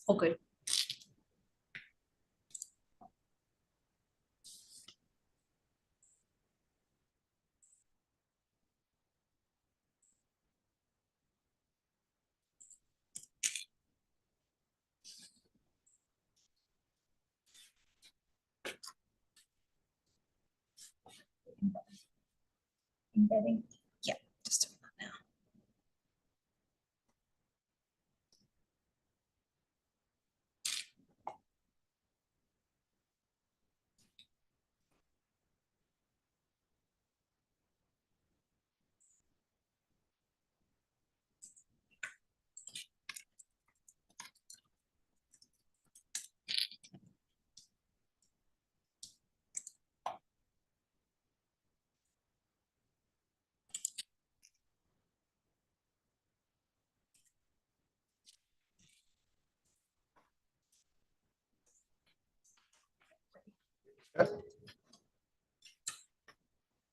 All good. Embedding. Yeah, just doing that now.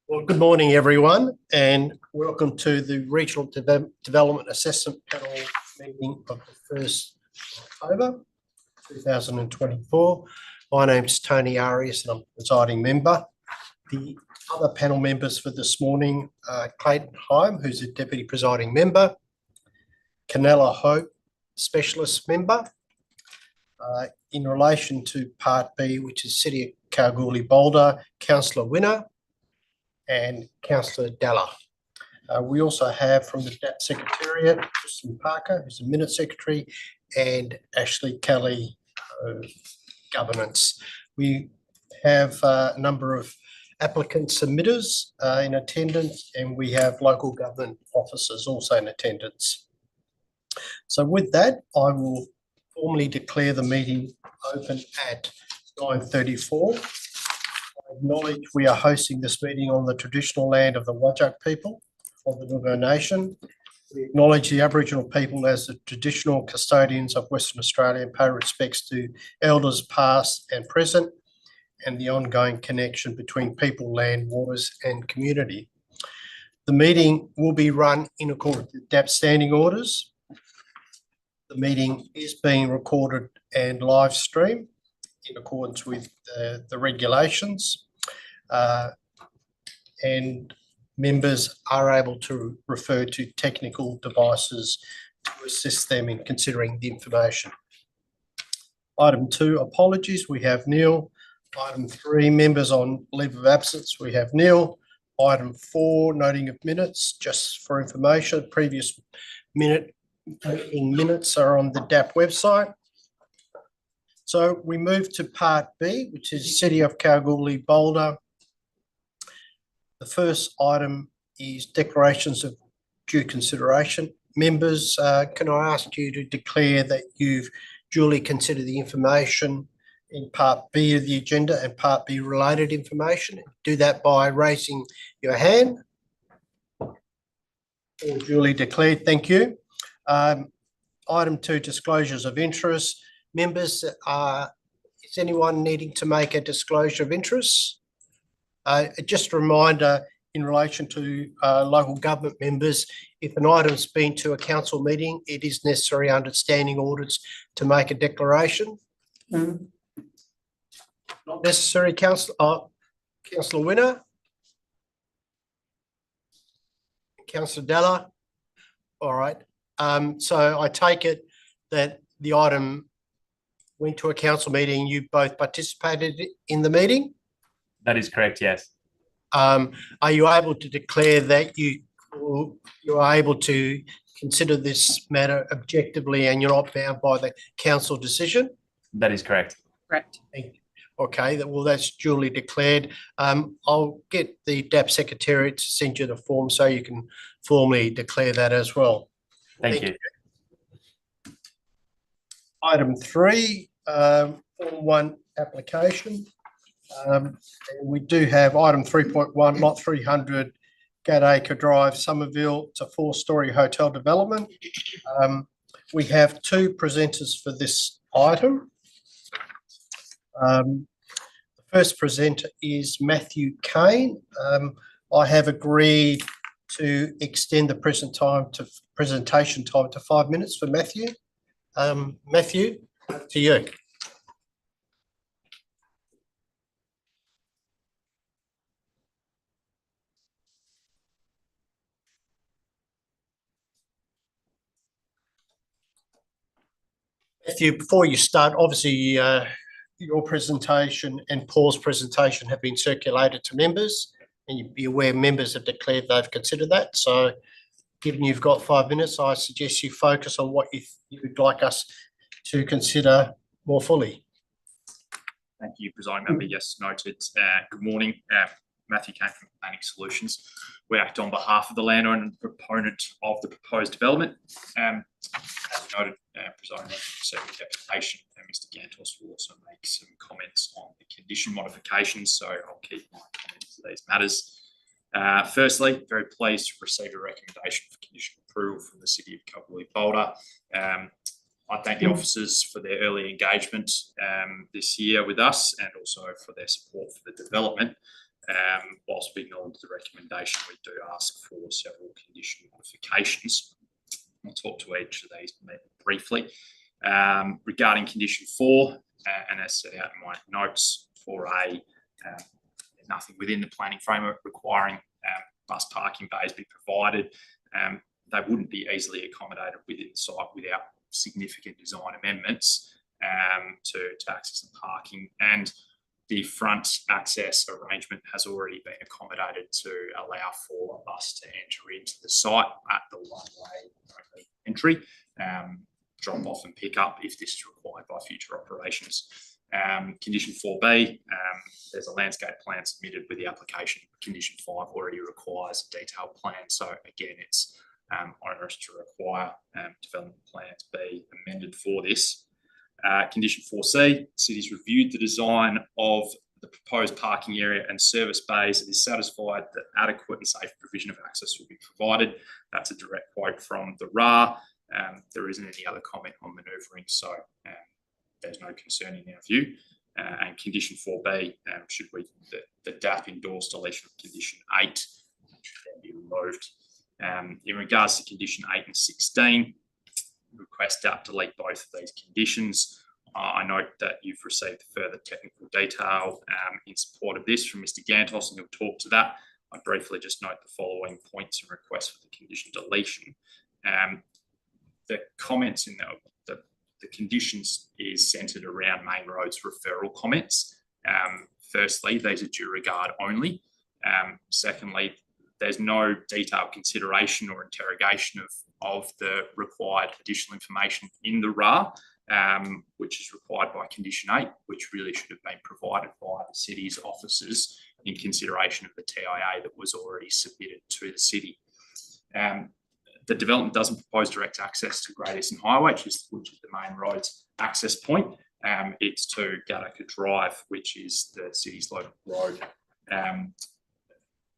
Well, good morning, everyone, and welcome to the Regional Development Assessment Panel meeting of the 1st October 2024. My name's Tony Arias and I'm the presiding member. The other panel members for this morning are Clayton Heim, who's a deputy presiding member, Canella Hope, specialist member. In relation to Part B, which is City of Kalgoorlie-Boulder, Councillor Winner and Councillor Dalla. We also have from the RDAP Secretariat, Tristan Parker, who's the Minute Secretary, and Ashley Kelly, Governance. We have a number of applicant submitters in attendance, and we have local government officers also in attendance. So with that, I will formally declare the meeting open at 9:34. I acknowledge we are hosting this meeting on the traditional land of the Whadjuk people of the Noongar Nation. We acknowledge the Aboriginal people as the traditional custodians of Western Australia and pay respects to elders past and present and the ongoing connection between people, land, waters and community. The meeting will be run in accordance with RDAP standing orders. The meeting is being recorded and live streamed in accordance with the regulations, and members are able to refer to technical devices to assist them in considering the information. Item 2, apologies, we have Neil. Item 3, members on leave of absence, we have Neil. Item 4, noting of minutes, just for information, previous meeting minutes are on the RDAP website. So we move to Part B, which is City of Kalgoorlie-Boulder. The first item is declarations of due consideration. Members, can I ask you to declare that you've duly considered the information in Part B of the agenda and Part B related information? Do that by raising your hand. All duly declared, thank you. Item 2, disclosures of interest. Members, is anyone needing to make a disclosure of interest? Just a reminder in relation to local government members, if an item's been to a council meeting, it is necessary under standing orders to make a declaration. Not necessary, Councillor Winner? Councillor Dalla? All right. So I take it that the item went to a council meeting, you both participated in the meeting? That is correct, yes. Are you able to declare that you are able to consider this matter objectively and you're not bound by the council decision? That is correct. Correct. Okay, well, that's duly declared. I'll get the RDAP Secretariat to send you the form so you can formally declare that as well. Thank you. Item 3, Form 1 application. We do have item 3.1, lot 300, Gatacre Drive, Somerville. It's a 4-storey hotel development. We have 2 presenters for this item. The first presenter is Matthew Kane. I have agreed to extend the presentation time to 5 minutes for Matthew. Matthew, Over to you. Before you start, obviously your presentation and Paul's presentation have been circulated to members, and you'd be aware members have declared they've considered that. So given you've got 5 minutes, I suggest you focus on what you would like us to consider more fully. Thank you, Presiding Member. Yes, noted. Good morning. Matthew Kane from Planning Solutions. We act on behalf of the landowner and proponent of the proposed development. As noted, Presiding Member, received the application, and Mr. Gantos will also make some comments on the condition modifications, so I'll keep my comments to these matters. Firstly, very pleased to receive a recommendation for conditional approval from the City of Kalgoorlie-Boulder. I thank the officers for their early engagement this year with us, and also for their support for the development. Whilst we acknowledge the recommendation, we do ask for several condition modifications. I'll talk to each of these briefly. Regarding condition 4, and as set out in my notes, 4A, nothing within the planning framework requiring bus parking bays be provided. They wouldn't be easily accommodated within the site without significant design amendments to access the parking, and the front access arrangement has already been accommodated to allow for a bus to enter into the site at the one-way entry, drop off and pick up if this is required by future operations. Condition 4B, there's a landscape plan submitted with the application. Condition 5 already requires a detailed plan, so again it's onerous to require development plan to be amended for this. Condition 4C, city's reviewed the design of the proposed parking area and service bays and is satisfied that adequate and safe provision of access will be provided. That's a direct quote from the RDAP. There isn't any other comment on manoeuvring, so there's no concern in our view. And condition 4B, should we the DAP endorse deletion of condition 8, should then be removed. In regards to condition 8 and 16, request DAP delete both of these conditions. I note that you've received further technical detail in support of this from Mr. Gantos, and he'll talk to that. I briefly just note the following points and requests for the condition deletion. The comments in the conditions is centred around main roads referral comments. Firstly, these are due regard only. Secondly, there's no detailed consideration or interrogation of the required additional information in the RDAP, which is required by condition 8, which really should have been provided by the city's officers in consideration of the TIA that was already submitted to the city. The development doesn't propose direct access to Great Eastern Highway, which is the main road's access point. It's to Gattaca Drive, which is the city's local road.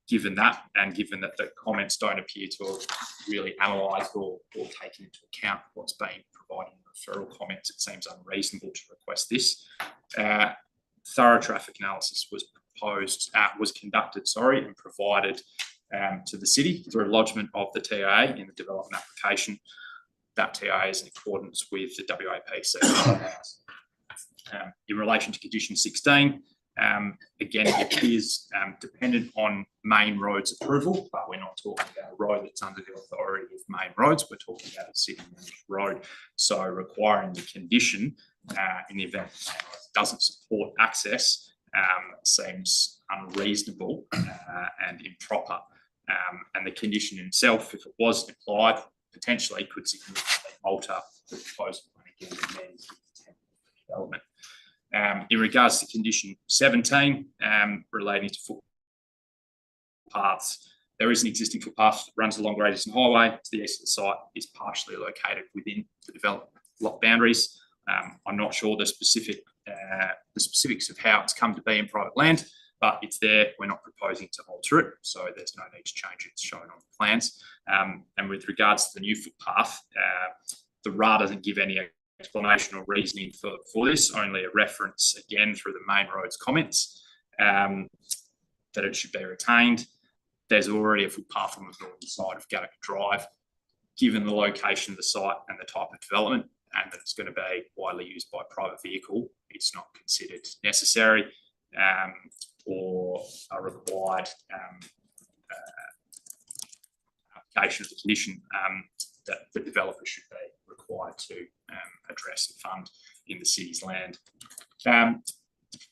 Given that, and given that the comments don't appear to have really analysed or taken into account what's been provided in referral comments, it seems unreasonable to request this. Thorough traffic analysis was conducted, and provided to the city through lodgement of the TIA in the development application. That TIA is in accordance with the WAPC. In relation to condition 16, again, it appears dependent on main roads approval, but we're not talking about a road that's under the authority of main roads. We're talking about a city road. So requiring the condition in the event that it doesn't support access seems unreasonable and improper. And the condition itself, if it was applied, potentially could significantly alter the proposal and again amend the development. In regards to condition 17, relating to footpaths, there is an existing footpath that runs along Great Eastern Highway to the east of the site, is partially located within the development lot boundaries. I'm not sure the specifics of how it's come to be in private land, but it's there. We're not proposing to alter it, so there's no need to change it. It's shown on the plans. And with regards to the new footpath, the RDAP doesn't give any explanation or reasoning for this, only a reference again through the main roads comments that it should be retained. There's already a footpath on the northern side of Gattaca Drive. Given the location of the site and the type of development, and that it's going to be widely used by private vehicle, it's not considered necessary or a required application of the condition that the developer should be required to address and fund in the city's land. The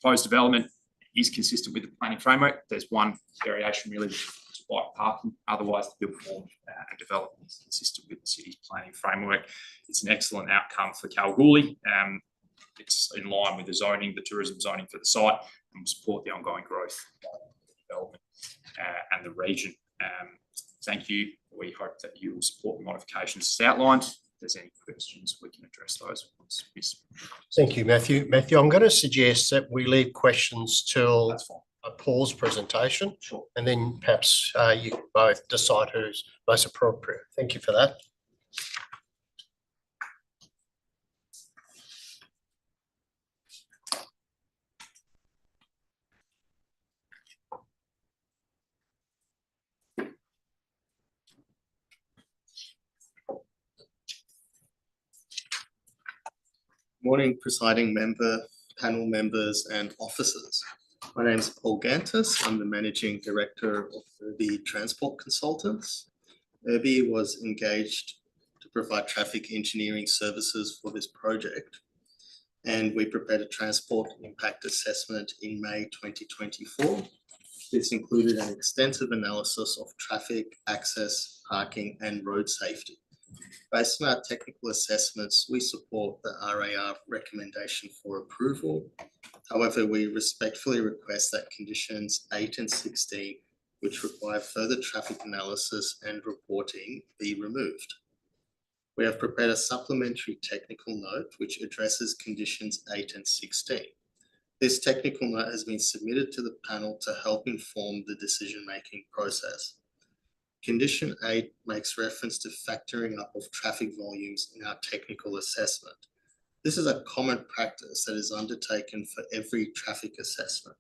proposed development is consistent with the planning framework. There's one variation really to bike parking. Otherwise, the build form and development is consistent with the city's planning framework. It's an excellent outcome for Kalgoorlie. It's in line with the zoning, the tourism zoning for the site, and will support the ongoing growth of the development and the region. Thank you. We hope that you will support the modifications as outlined. If there's any questions, we can address those. Thank you, Matthew. Matthew, I'm going to suggest that we leave questions till That's fine. Paul's presentation, Sure. and then perhaps you can both decide who's most appropriate. Thank you for that. Morning, presiding member, panel members and officers. My name is Paul Gantis. I'm the Managing Director of RDAP Transport Consultants. RDAP was engaged to provide traffic engineering services for this project, and we prepared a transport impact assessment in May 2024. This included an extensive analysis of traffic, access, parking and road safety. Based on our technical assessments, we support the RAR recommendation for approval. However, we respectfully request that conditions 8 and 16, which require further traffic analysis and reporting, be removed. We have prepared a supplementary technical note which addresses conditions 8 and 16. This technical note has been submitted to the panel to help inform the decision-making process. Condition 8 makes reference to factoring up of traffic volumes in our technical assessment. This is a common practice that is undertaken for every traffic assessment.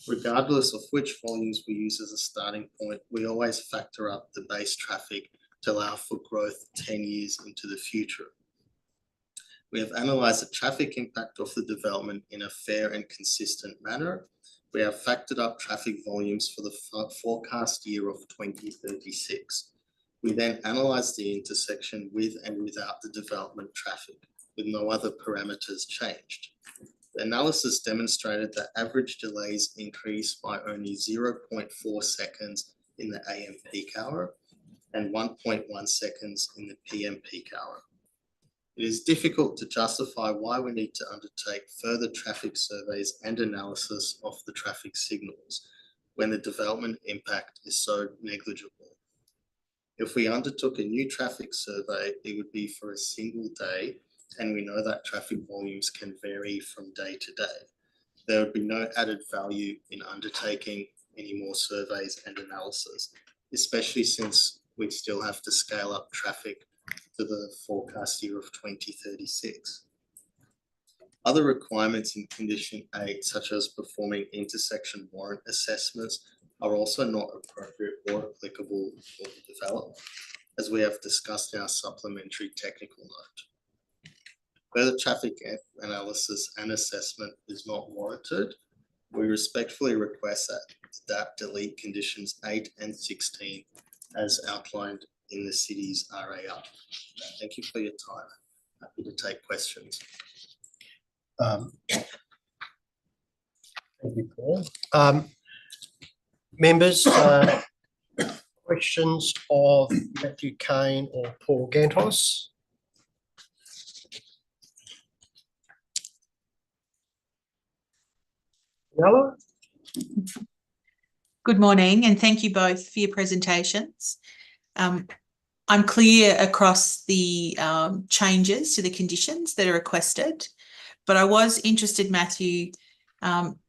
Regardless of which volumes we use as a starting point, we always factor up the base traffic to allow for growth 10 years into the future. We have analysed the traffic impact of the development in a fair and consistent manner. We have factored up traffic volumes for the forecast year of 2036. We then analysed the intersection with and without the development traffic, with no other parameters changed. The analysis demonstrated that average delays increased by only 0.4 seconds in the AM peak hour and 1.1 seconds in the PM peak hour. It is difficult to justify why we need to undertake further traffic surveys and analysis of the traffic signals when the development impact is so negligible. If we undertook a new traffic survey, it would be for a single day, and we know that traffic volumes can vary from day to day. There would be no added value in undertaking any more surveys and analysis, especially since we'd still have to scale up traffic to the forecast year of 2036. Other requirements in condition 8, such as performing intersection warrant assessments, are also not appropriate or applicable for the development, as we have discussed in our supplementary technical note. Further traffic analysis and assessment is not warranted. We respectfully request that delete conditions 8 and 16 as outlined in the city's RAR. Thank you for your time. Happy to take questions. Thank you, Paul. Members, questions of Matthew Kane or Paul Gantos? Nella? Good morning, and thank you both for your presentations. I'm clear across the changes to the conditions that are requested, but I was interested, Matthew,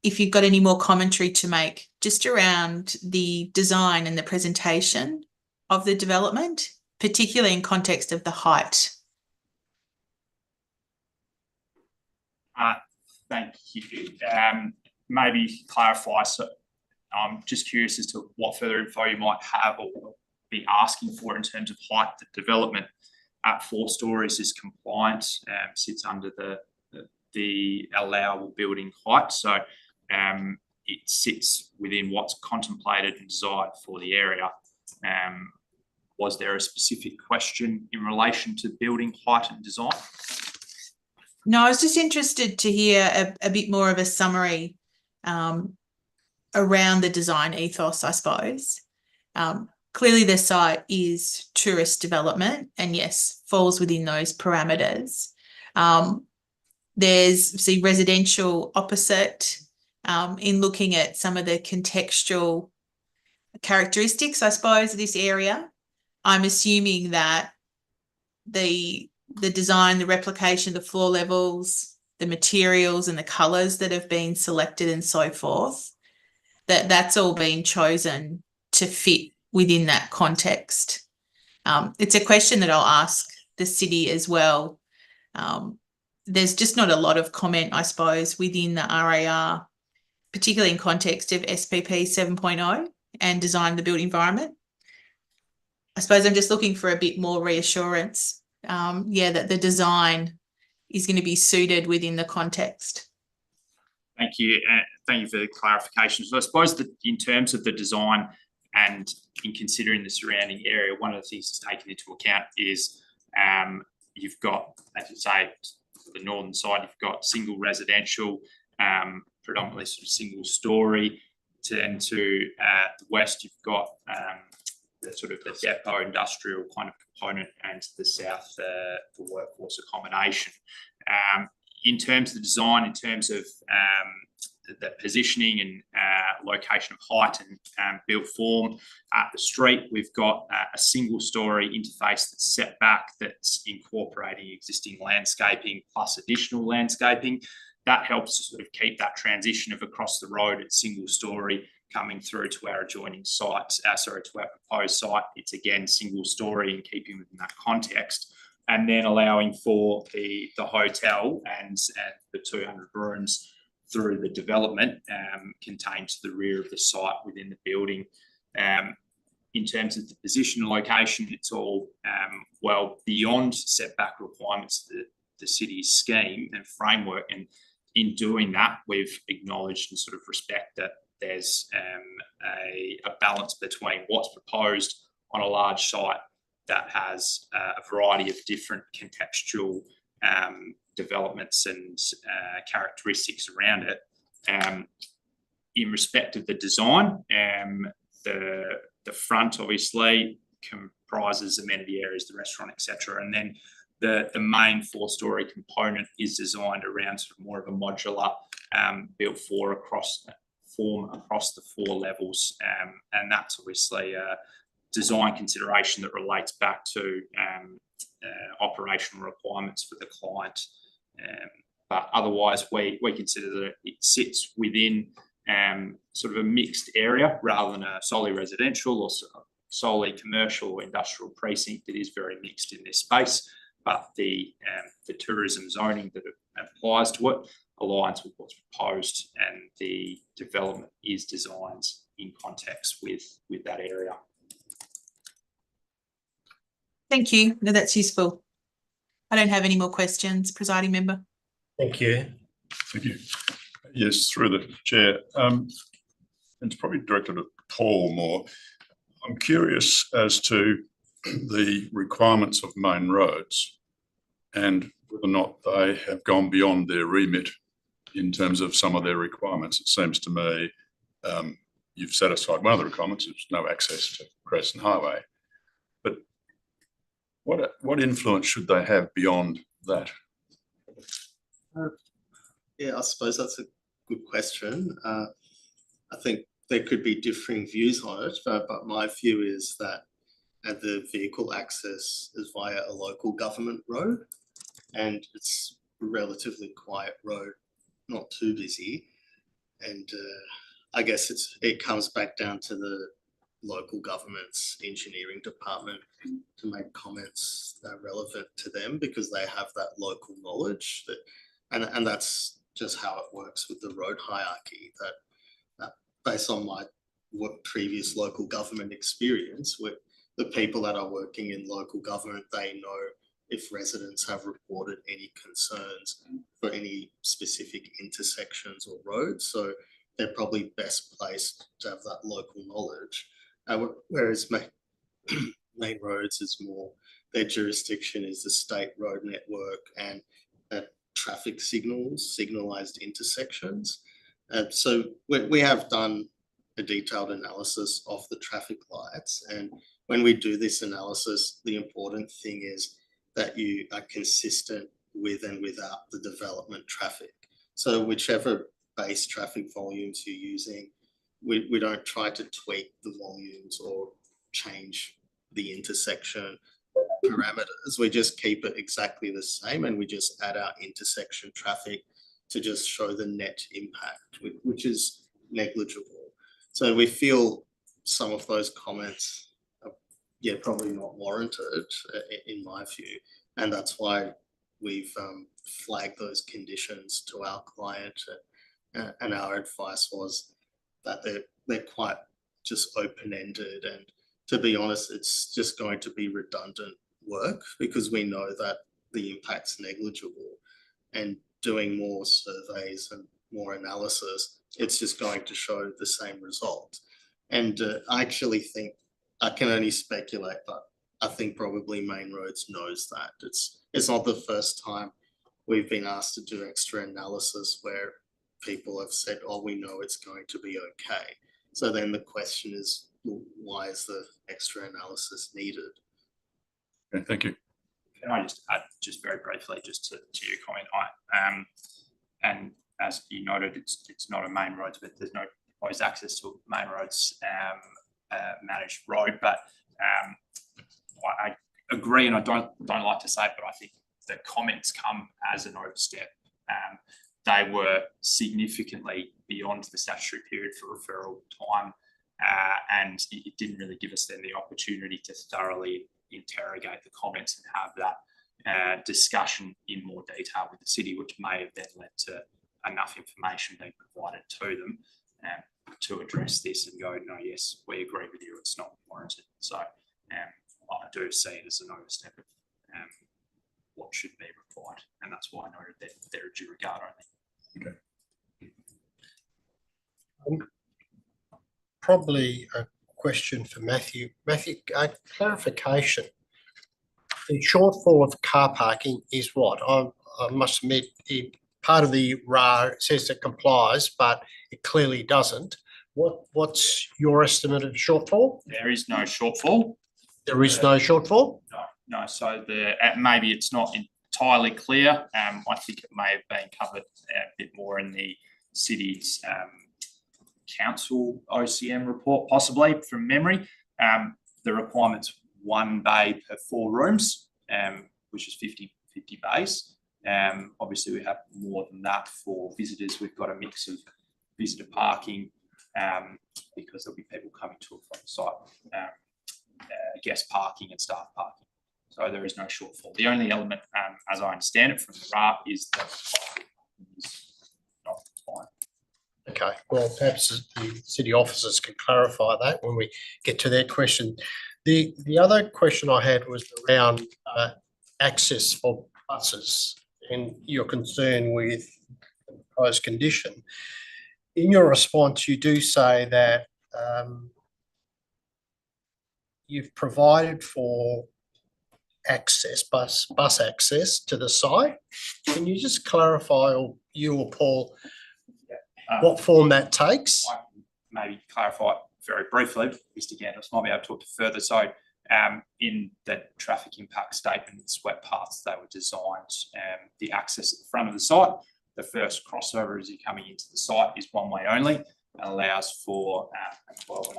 if you've got any more commentary to make just around the design and the presentation of the development, particularly in context of the height. Thank you. Maybe clarify, so I'm just curious as to what further info you might have or be asking for in terms of height of development. at 4 stories is compliant, sits under the allowable building height. So it sits within what's contemplated and desired for the area. Was there a specific question in relation to building height and design? No, I was just interested to hear a bit more of a summary around the design ethos, I suppose. Clearly the site is tourist development and yes, falls within those parameters. There's residential opposite. In looking at some of the contextual characteristics, I suppose, of this area, I'm assuming that the design, the replication, the floor levels, the materials and the colours that have been selected and so forth, that's all been chosen to fit within that context. It's a question that I'll ask the city as well. There's just not a lot of comment, I suppose, within the RAR, particularly in context of SPP 7.0 and design the built environment. I suppose I'm just looking for a bit more reassurance, that the design is going to be suited within the context. Thank you. Thank you for the clarification. So I suppose that in terms of the design and in considering the surrounding area, one of the things that's taken into account is you've got, as you say, the northern side, you've got single residential, predominantly sort of single story. Then to the west, you've got the sort of the depot industrial kind of component, and to the south, the workforce accommodation. In terms of the design, in terms of the positioning and location of height and built form at the street, we've got a single story interface that's set back, that's incorporating existing landscaping plus additional landscaping. That helps to sort of keep that transition of across the road at single story coming through to our adjoining site, to our proposed site. It's again single story in keeping within that context, and then allowing for the hotel and the 200 rooms through the development contained to the rear of the site within the building. In terms of the position and location, it's all well beyond setback requirements, the city's scheme and framework. And in doing that, we've acknowledged and sort of respect that there's a balance between what's proposed on a large site that has a variety of different contextual developments and characteristics around it. In respect of the design, the front obviously comprises amenity areas, the restaurant, etc. And then the main 4-story component is designed around sort of more of a modular built form across the 4 levels. And that's obviously a design consideration that relates back to operational requirements for the client. But otherwise, we consider that it sits within sort of a mixed area rather than a solely residential or solely commercial or industrial precinct. It is very mixed in this space, but the tourism zoning that applies to it aligns with what's proposed, and the development is designed in context with that area. Thank you. No, that's useful. I don't have any more questions, presiding member. Thank you. Thank you. Yes, through the chair. It's probably directed at Paul more. I'm curious as to the requirements of main roads and whether or not they have gone beyond their remit in terms of some of their requirements. It seems to me you've satisfied one of the requirements, there's no access to Crescent Highway. But what influence should they have beyond that? Yeah, I suppose that's a good question. I think there could be differing views on it, but my view is that the vehicle access is via a local government road, and it's a relatively quiet road, not too busy. And I guess it comes back down to the local government's engineering department to make comments that are relevant to them, because they have that local knowledge and that's just how it works with the road hierarchy, that based on my previous local government experience with the people that are working in local government, they know if residents have reported any concerns for any specific intersections or roads. So they're probably best placed to have that local knowledge. Whereas main roads is more, their jurisdiction is the state road network and traffic signals, signalised intersections. So we have done a detailed analysis of the traffic lights, and when we do this analysis, the important thing is that you are consistent with and without the development traffic. So whichever base traffic volumes you're using, we don't try to tweak the volumes or change the intersection parameters. We just keep it exactly the same, and we just add our intersection traffic to just show the net impact, which is negligible. So we feel some of those comments are, probably not warranted in my view, and that's why we've flagged those conditions to our client, and our advice was that they're quite just open-ended, and to be honest, it's just going to be redundant work because we know that the impact's negligible, and doing more surveys and more analysis, it's just going to show the same result. And I actually think, I can only speculate, but I think probably Main Roads knows that. It's not the first time we've been asked to do extra analysis where people have said, oh, we know it's going to be okay. So then the question is, well, why is the extra analysis needed? Okay, thank you. Can I just add, just very briefly, just to your comment, and as you noted, it's not a main roads, but there's no proposed access to a main roads managed road. But I agree, and I don't like to say it, but I think the comments come as an overstep. They were significantly beyond the statutory period for referral time, and it didn't really give us then the opportunity to thoroughly interrogate the comments and have that discussion in more detail with the city, which may have then led to enough information being provided to them to address this and go, no, yes, we agree with you, it's not warranted. So I do see it as an overstep of what should be required, and that's why I noted that they're a due regard only. Okay. Probably a question for Matthew. Matthew, clarification. The shortfall of car parking is what? I must admit, part of the RA says it complies, but it clearly doesn't. What's your estimate of shortfall? There is no shortfall. There is no shortfall? No. So maybe it's not entirely clear. I think it may have been covered a bit more in the city's council OCM report, possibly from memory. The requirement's 1 bay per 4 rooms, which is 50 bays. Obviously, we have more than that for visitors. We've got a mix of visitor parking because there'll be people coming to and from the site, guest parking and staff parking. So there is no shortfall. The only element, as I understand it from the RDAP, is that is not fine. Okay, well, perhaps the city officers can clarify that when we get to their question. The other question I had was around access for buses and your concern with the proposed condition. In your response, you do say that you've provided for access, bus access to the site. Can you just clarify, or you or Paul, what form that takes? I can maybe clarify it very briefly. Mr. Gandalf might be able to talk to further. So in the traffic impact statement, swept paths, they were designed, the access at the front of the site, the first crossover as you're coming into the site is one way only and allows for a 12.5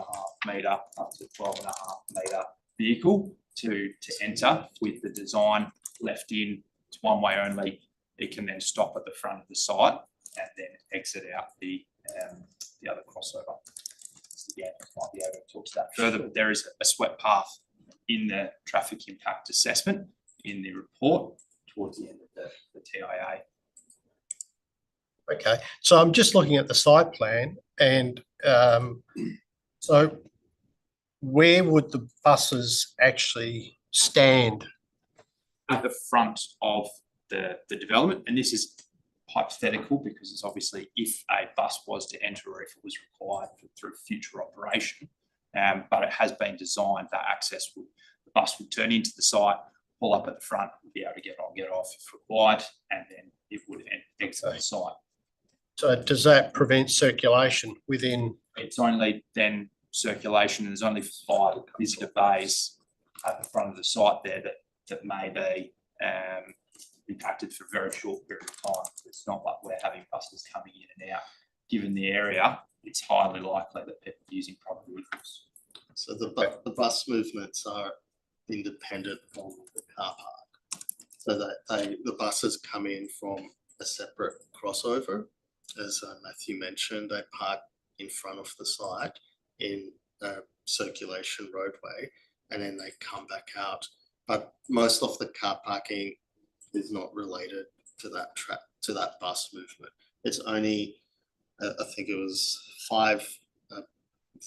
metre up to 12.5 metre vehicle to enter with the design left in. It's one way only. It can then stop at the front of the site and then exit out the other crossover. So yeah, might be able to talk to that further, but there is a swept path in the traffic impact assessment in the report towards the end of the TIA. Okay, so I'm just looking at the site plan, and so where would the buses actually stand at the front of the development, and this is hypothetical because it's obviously if a bus was to enter or if it was required through future operation, but it has been designed that the bus would turn into the site, pull up at the front, be able to get on, get off if required, and then it would exit the site. So does that prevent circulation within? It's only then circulation, and there's only 5 visitor bays at the front of the site there that may be impacted for a very short period of time. It's not like we're having buses coming in and out. Given the area, it's highly likely that people are using public vehicles. So the bus movements are independent from the car park. So that the buses come in from a separate crossover. As Matthew mentioned, they park in front of the site in a circulation roadway, and then they come back out. But most of the car parking is not related to that bus movement. It's only, I think it was 5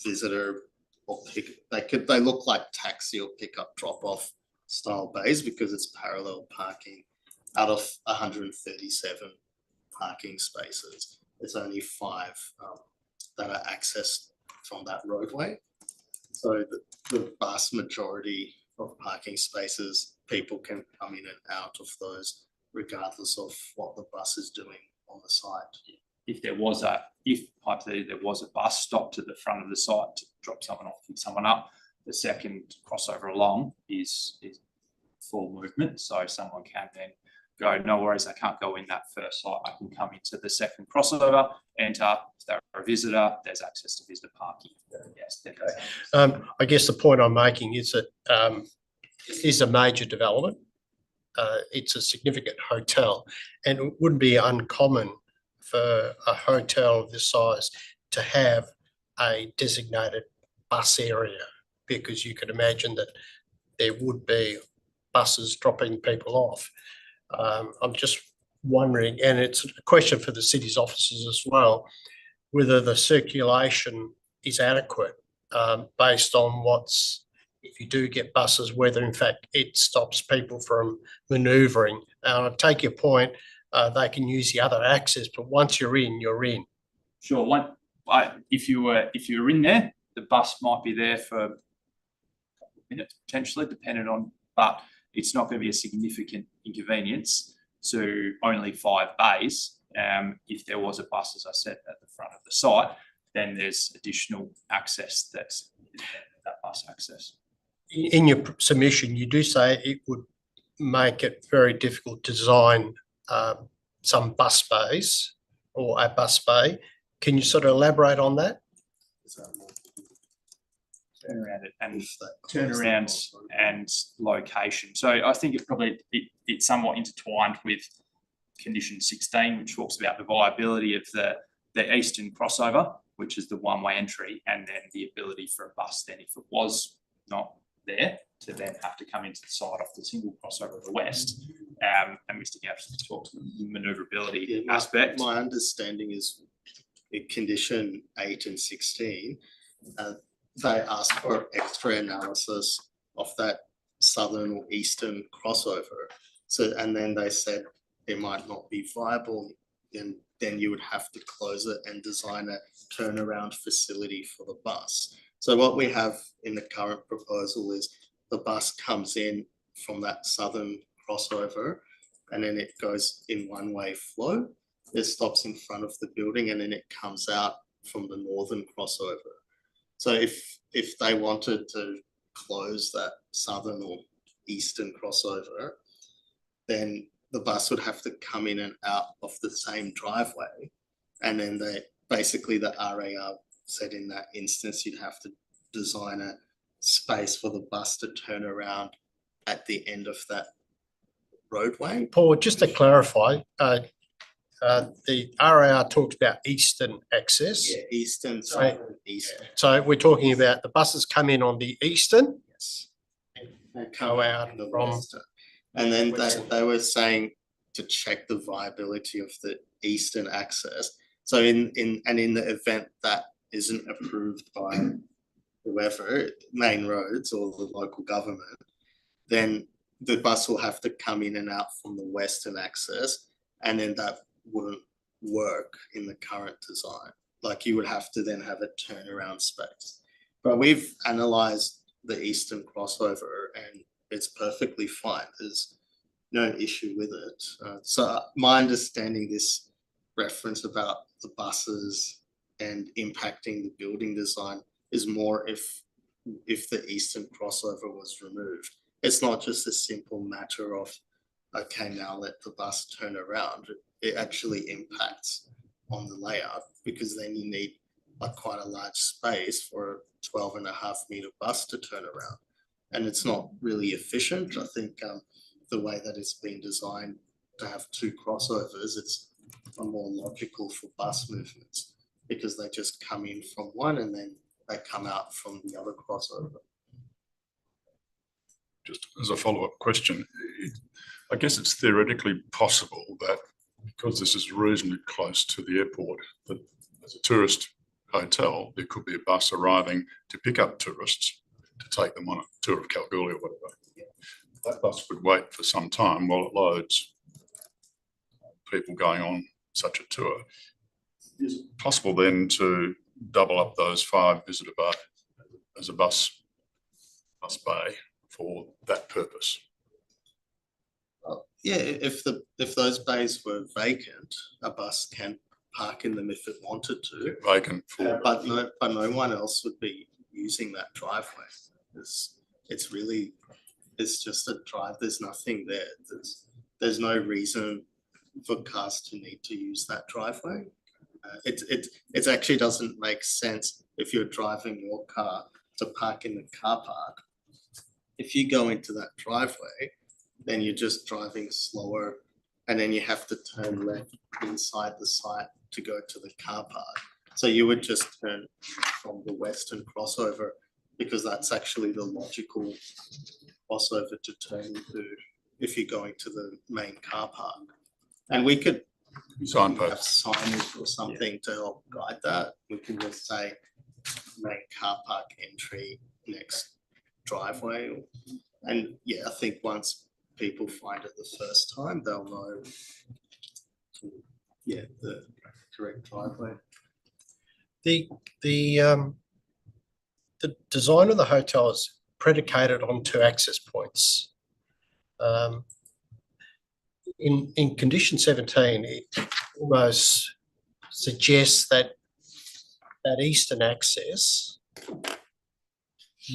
visitor or they look like taxi or pickup drop-off style bays because it's parallel parking. Out of 137 parking spaces, it's only 5 that are accessed from that roadway. So the vast majority of parking spaces, people can come in and out of those regardless of what the bus is doing on the site. If hypothetically there was a bus stop to the front of the site to drop someone off, pick someone up, the second crossover along is full movement. So someone can then go, no worries, I can't go in that first site. I can come into the second crossover, enter. If they're a visitor, there's access to visitor parking. Yes. I guess the point I'm making is that it is a major development. It's a significant hotel, and it wouldn't be uncommon for a hotel of this size to have a designated bus area, because you could imagine that there would be buses dropping people off. I'm just wondering, and it's a question for the city's officers as well, whether the circulation is adequate based on if you do get buses, whether in fact it stops people from manoeuvring. I take your point, they can use the other access, but once you're in, you're in. Sure. If you were in there, the bus might be there for a couple of minutes potentially, depending on, but it's not going to be a significant inconvenience to only 5 bays. If there was a bus, as I said, at the front of the site, then there's additional access that's that bus access. In your submission, you do say it would make it very difficult to design some bus bays or a bus bay. Can you sort of elaborate on that? Turnaround and location. So I think it's somewhat intertwined with condition 16, which talks about the viability of the eastern crossover, which is the one-way entry, and then the ability for a bus then, if it was not there, to then have to come into the side off the single crossover of the west. And Mr. Gaps talked to the manoeuvrability aspect. My understanding is in condition 8 and 16, they asked for extra analysis of that southern or eastern crossover. So, and then they said it might not be viable, and then you would have to close it and design a turnaround facility for the bus. So what we have in the current proposal is the bus comes in from that southern crossover, and then it goes in one-way flow. It stops in front of the building, and then it comes out from the northern crossover. So if they wanted to close that southern or eastern crossover, then the bus would have to come in and out of the same driveway. And then the RAR said in that instance, you'd have to design a space for the bus to turn around at the end of that roadway. Paul, just to clarify, the RAR talks about eastern access. Yeah, eastern, southern, eastern. So we're talking about the buses come in on the eastern. Yes. And go out the from western. And then they were saying to check the viability of the eastern access. So in the event that isn't approved by whoever, Main Roads or the local government, then the bus will have to come in and out from the western access, and then that wouldn't work in the current design. Like you would have to then have a turnaround space. But we've analysed the eastern crossover and it's perfectly fine. There's no issue with it. So my understanding, this reference about the buses and impacting the building design is more if the eastern crossover was removed. It's not just a simple matter of, okay, now let the bus turn around. It actually impacts on the layout, because then you need like quite a large space for a 12.5-meter bus to turn around. And it's not really efficient. I think the way that it's been designed to have two crossovers, it's more logical for bus movements, because they just come in from one and then they come out from the other crossover. Just as a follow-up question, I guess it's theoretically possible that because this is reasonably close to the airport, that as a tourist hotel, there could be a bus arriving to pick up tourists to take them on a tour of Kalgoorlie or whatever. That bus would wait for some time while it loads people going on such a tour. Is it possible then to double up those 5 visitor bays as a bus bay for that purpose? Yeah, if those bays were vacant, a bus can park in them if it wanted to. Vacant for But no one else would be using that driveway. It's just a drive. There's nothing there. There's no reason for cars to need to use that driveway. It actually doesn't make sense if you're driving your car to park in the car park. If you go into that driveway, then you're just driving slower, and then you have to turn left inside the site to go to the car park. So you would just turn from the western crossover, because that's actually the logical crossover to turn into if you're going to the main car park. And we could have signposts. signage or something to help guide that. We can just say main car park entry, next driveway. And yeah, I think once people find it the first time, they'll know the correct driveway. The design of the hotel is predicated on 2 access points. In condition 17, it almost suggests that eastern access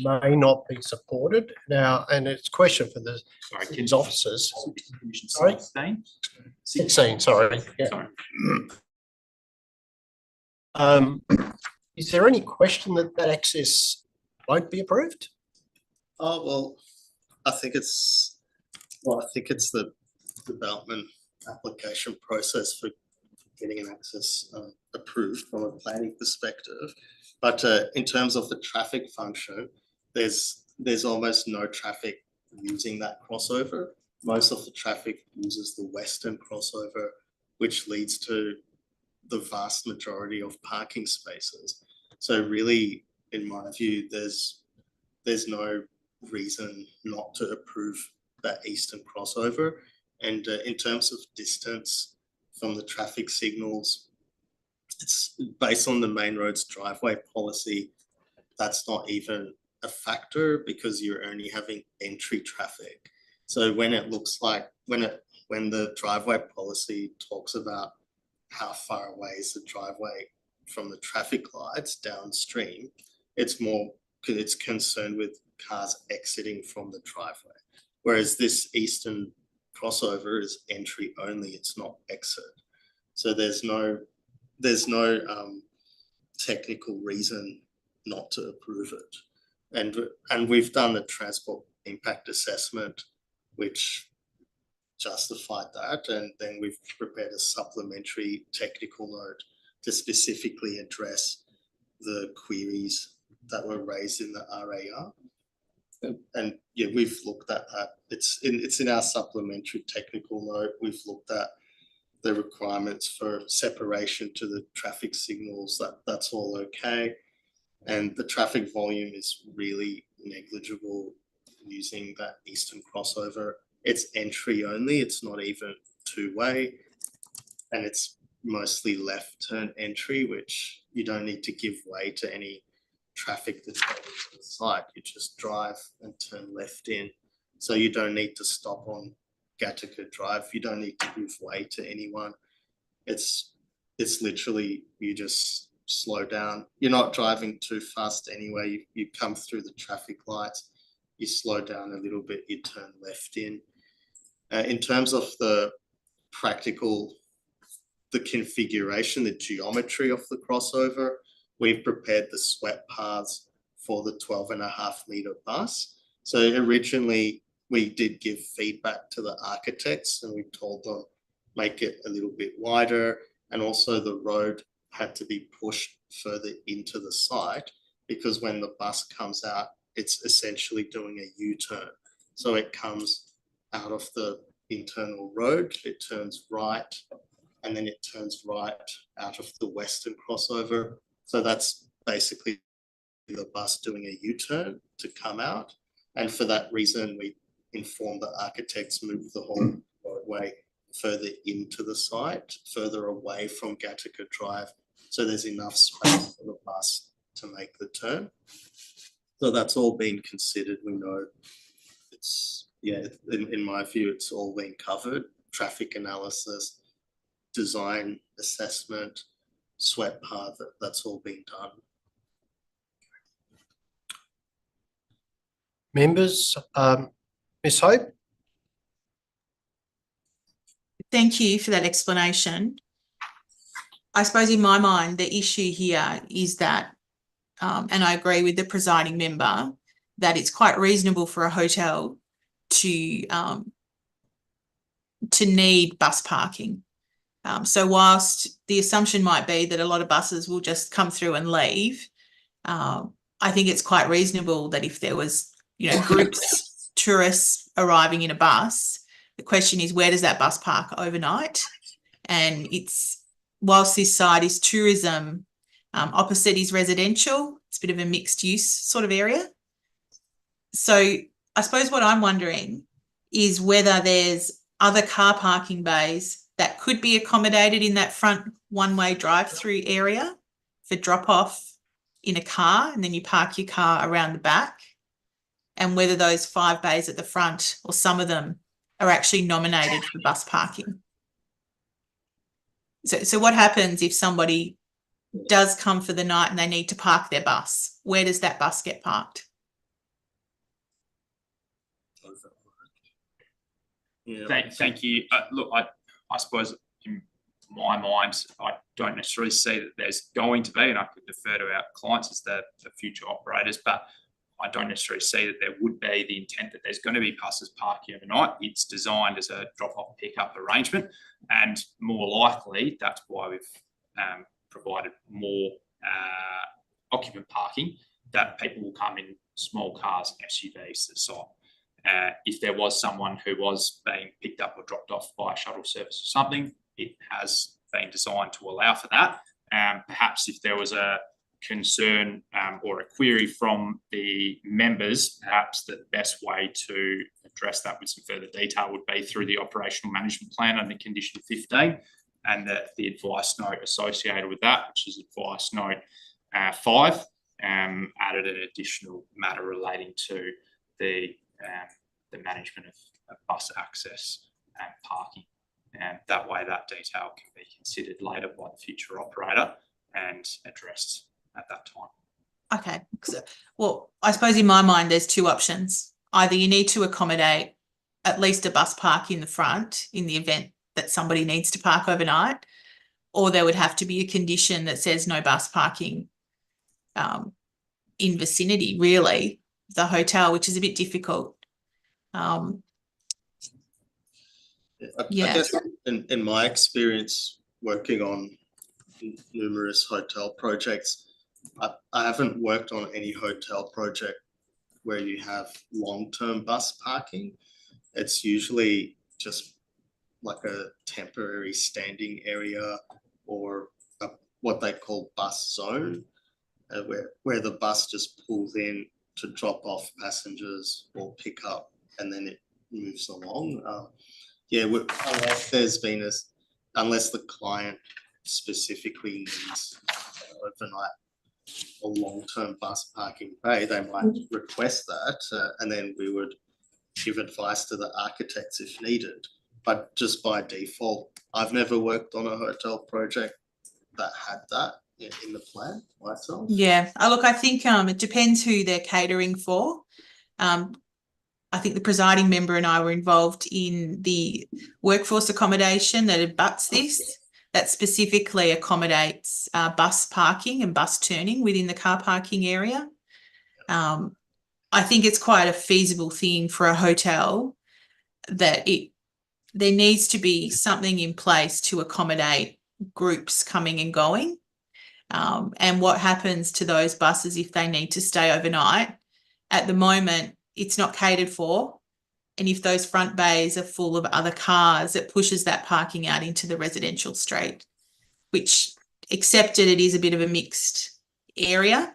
may not be supported now, and it's a question for the officers. Sorry? 16, sorry. Yeah. Is there any question that access won't be approved? Oh, well, I think it's the development application process for getting an access approved from a planning perspective. But in terms of the traffic function, there's almost no traffic using that crossover. Most of the traffic uses the western crossover, which leads to the vast majority of parking spaces. So really, in my view, there's no reason not to approve that eastern crossover. And in terms of distance from the traffic signals, it's based on the main roads driveway policy. That's not even a factor, because you're only having entry traffic. So when it looks like, when the driveway policy talks about how far away is the driveway from the traffic lights downstream, it's concerned with cars exiting from the driveway. Whereas this eastern crossover is entry only, it's not exit. So there's no technical reason not to approve it. And we've done the transport impact assessment, which justified that, and then we've prepared a supplementary technical note to specifically address the queries that were raised in the RAR. And yeah, we've looked at that. It's in our supplementary technical note. We've looked at the requirements for separation to the traffic signals. That's all okay. And the traffic volume is really negligible using that eastern crossover. It's entry only, it's not even two-way, and it's mostly left turn entry, which you don't need to give way to any traffic that's going to the site. You just drive and turn left in. So you don't need to stop on Gattaca Drive. You don't need to give way to anyone. It's literally, you just slow down. You're not driving too fast anyway. You come through the traffic lights, you slow down a little bit, you turn left in. In terms of the practical, the configuration, the geometry of the crossover, we've prepared the swept paths for the 12.5 metre bus. So originally we did give feedback to the architects and we told them make it a little bit wider, and also the road had to be pushed further into the site because when the bus comes out, it's essentially doing a U-turn. So it comes out of the internal road, it turns right, and then it turns right out of the western crossover. So that's basically the bus doing a U-turn to come out. And for that reason, we informed the architects move the whole roadway further into the site, further away from Gattaca Drive, so there's enough space for the bus to make the turn. So that's all been considered. We know it's, yeah, in my view, it's all been covered. Traffic analysis, design assessment, swept path, that's all been done. Members, Ms Hope? Thank you for that explanation. I suppose in my mind, the issue here is that, and I agree with the presiding member, that it's quite reasonable for a hotel to need bus parking. So whilst the assumption might be that a lot of buses will just come through and leave, I think it's quite reasonable that if there was, groups, tourists arriving in a bus, the question is, where does that bus park overnight? And whilst this side is tourism, opposite is residential. It's a bit of a mixed use sort of area. So I suppose what I'm wondering is whether there's other car parking bays that could be accommodated in that front one-way drive-through area for drop-off in a car, and then you park your car around the back, and whether those 5 bays at the front or some of them are actually nominated for bus parking. So what happens if somebody does come for the night and they need to park their bus? Where does that bus get parked? Yeah. Thank you. Look, I suppose in my mind, I don't necessarily see that there's going to be, and I could defer to our clients as the future operators, but I don't necessarily see that there would be the intent that there's going to be buses parking overnight. It's designed as a drop-off pickup arrangement, and more likely that's why we've provided more occupant parking, that people will come in small cars and SUVs to the site. If there was someone who was being picked up or dropped off by a shuttle service or something, it has been designed to allow for that. Perhaps if there was a concern or a query from the members, perhaps the best way to address that with some further detail would be through the operational management plan under condition 15, and the advice note associated with that, which is advice note 5, added an additional matter relating to the management of bus access and parking. And that way that detail can be considered later by the future operator and addressed at that time. Okay. Well, I suppose in my mind, there's 2 options. Either you need to accommodate at least a bus park in the front in the event that somebody needs to park overnight, or there would have to be a condition that says no bus parking in vicinity, really, the hotel, which is a bit difficult. I guess in my experience working on numerous hotel projects, I haven't worked on any hotel project where you have long-term bus parking. It's usually just like a temporary standing area or what they call bus zone, where the bus just pulls in to drop off passengers or pick up, and then it moves along. Unless the client specifically needs overnight or long-term bus parking bay, they might request that, and then we would give advice to the architects if needed. But just by default, I've never worked on a hotel project that had that in the plan myself. Yeah, look, I think it depends who they're catering for. I think the presiding member and I were involved in the workforce accommodation that abuts this, that specifically accommodates bus parking and bus turning within the car parking area. I think it's quite a feasible thing for a hotel that there needs to be something in place to accommodate groups coming and going. And what happens to those buses if they need to stay overnight? At the moment, it's not catered for. And if those front bays are full of other cars, it pushes that parking out into the residential street, which, accepted, it is a bit of a mixed area.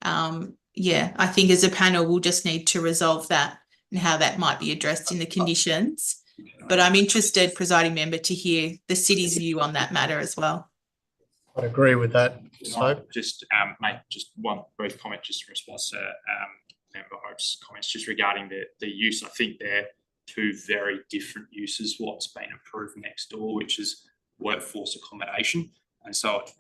I think as a panel, we'll just need to resolve that and how that might be addressed in the conditions. But I'm interested, presiding member, to hear the city's view on that matter as well. I'd agree with that. Can I just make just one brief comment just in response to Member Hope's comments just regarding the use. I think they're two very different uses. What's been approved next door, which is workforce accommodation, and so it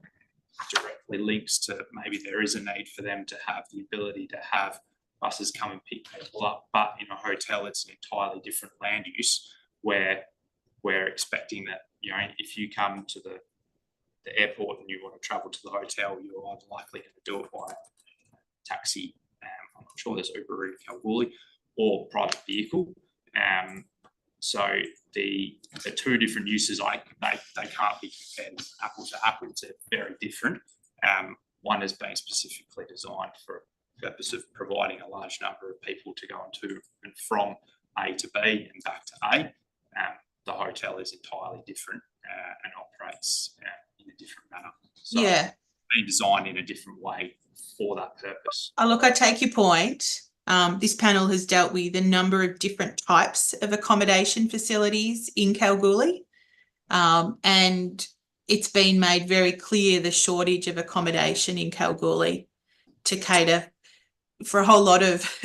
directly links to maybe there is a need for them to have the ability to have buses come and pick people up. But in a hotel, it's an entirely different land use where we're expecting that, you know, if you come to the airport and you want to travel to the hotel, you're either likely going to do it by taxi. I'm not sure there's Uber in Kalgoorlie, or private vehicle. So the two different uses, they can't be compared apples to apples. They're very different. One is being specifically designed for the purpose of providing a large number of people to go to and from A to B and back to A. The hotel is entirely different and operates in a different manner. So being designed in a different way for that purpose. Look, I take your point. This panel has dealt with a number of different types of accommodation facilities in Kalgoorlie, and it's been made very clear the shortage of accommodation in Kalgoorlie to cater for a whole lot of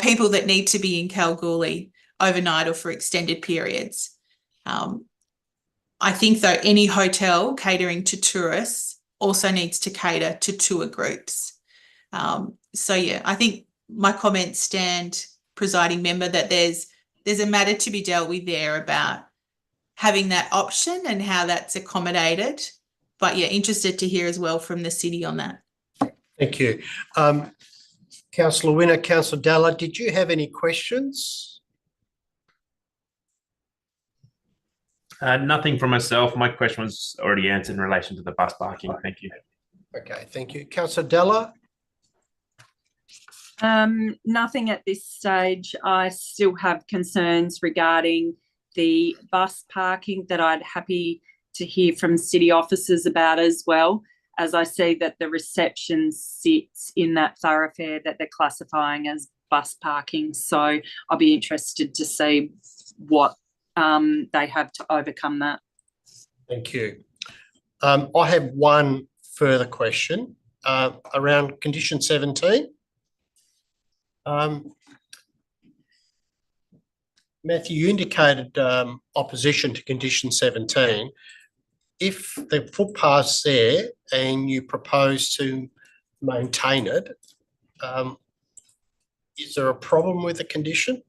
people that need to be in Kalgoorlie overnight or for extended periods. I think, though, any hotel catering to tourists also needs to cater to tour groups. I think my comments stand, presiding member, that there's a matter to be dealt with there about having that option and how that's accommodated. But interested to hear as well from the city on that. Thank you. Councillor Winner, Councillor Dalla, did you have any questions? Nothing from myself. My question was already answered in relation to the bus parking. Thank you. Okay, thank you. Councillor Dalla? Nothing at this stage. I still have concerns regarding the bus parking that I'd happy to hear from city officers about as well, as I see that the reception sits in that thoroughfare that they're classifying as bus parking. So I'll be interested to see what they have to overcome that. Thank you. I have one further question around condition 17. Matthew, you indicated opposition to condition 17. If the footpath's there and you propose to maintain it, is there a problem with the condition?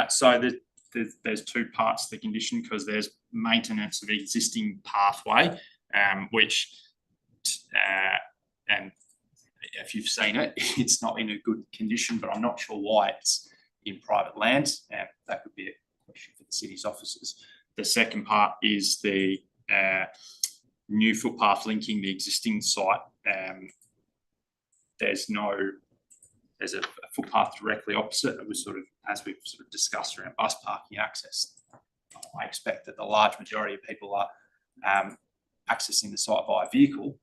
So there's two parts to the condition, because there's maintenance of the existing pathway, which and if you've seen it, it's not in a good condition, but I'm not sure why it's in private lands. That could be a question for the city's officers. The second part is the new footpath linking the existing site. There's a footpath directly opposite. It was sort of, as we've sort of discussed around bus parking access. I expect that the large majority of people are accessing the site via vehicle.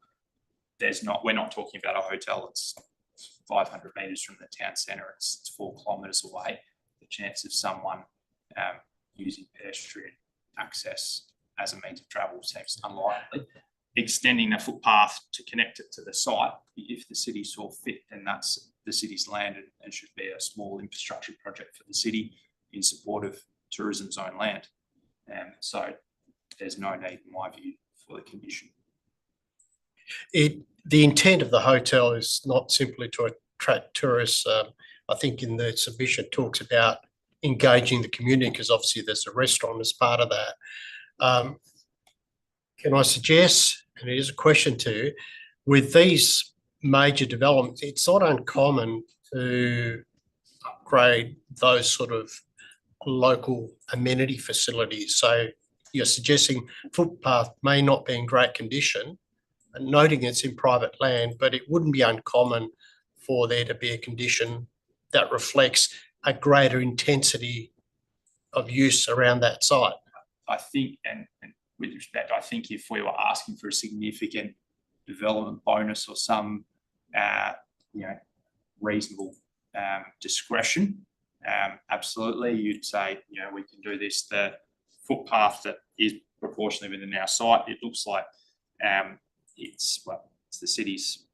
We're not talking about a hotel that's 500 metres from the town centre. It's 4 kilometres away. The chance of someone using pedestrian access as a means of travel seems unlikely. Extending the footpath to connect it to the site, if the city saw fit, then that's the city's land and should be a small infrastructure project for the city in support of tourism zone land. So there's no need, in my view, for the condition. The intent of the hotel is not simply to attract tourists. I think in the submission talks about engaging the community, because obviously there's a restaurant as part of that. Can I suggest, and it is a question to you, with these major developments, it's not uncommon to upgrade those sort of local amenity facilities. So you're suggesting footpath may not be in great condition, and noting it's in private land, but it wouldn't be uncommon for there to be a condition that reflects a greater intensity of use around that site. I think, and with respect, I think if we were asking for a significant development bonus or some, reasonable discretion, absolutely, you'd say, we can do this. The footpath that is proportionally within our site, it looks like it's the city's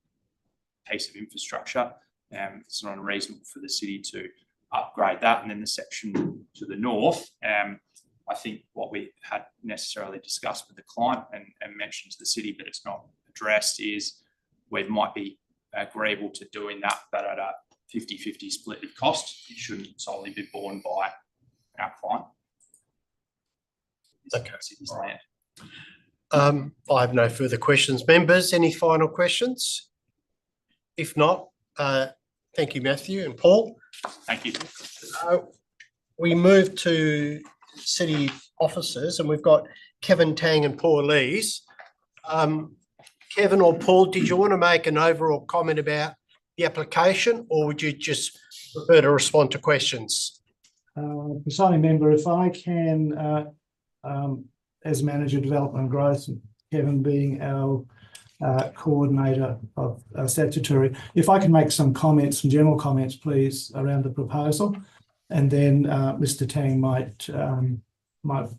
piece of infrastructure. It's not unreasonable for the city to upgrade that. And then the section to the north, I think what we had necessarily discussed with the client and mentioned to the city, but it's not addressed, is we might be agreeable to doing that, but at a 50-50 split of cost. It shouldn't solely be borne by our client. Okay. City's land. I have no further questions. Members, any final questions? If not, thank you, Matthew and Paul. Thank you. We move to city officers, and we've got Kevin Tang and Paul Lees. Kevin or Paul, did you want to make an overall comment about the application, or would you just prefer to respond to questions? Presiding member, if I can, as Manager of Development and Growth, and Kevin being our coordinator of statutory, if I can make some comments, some general comments, please, around the proposal, and then Mr. Tang might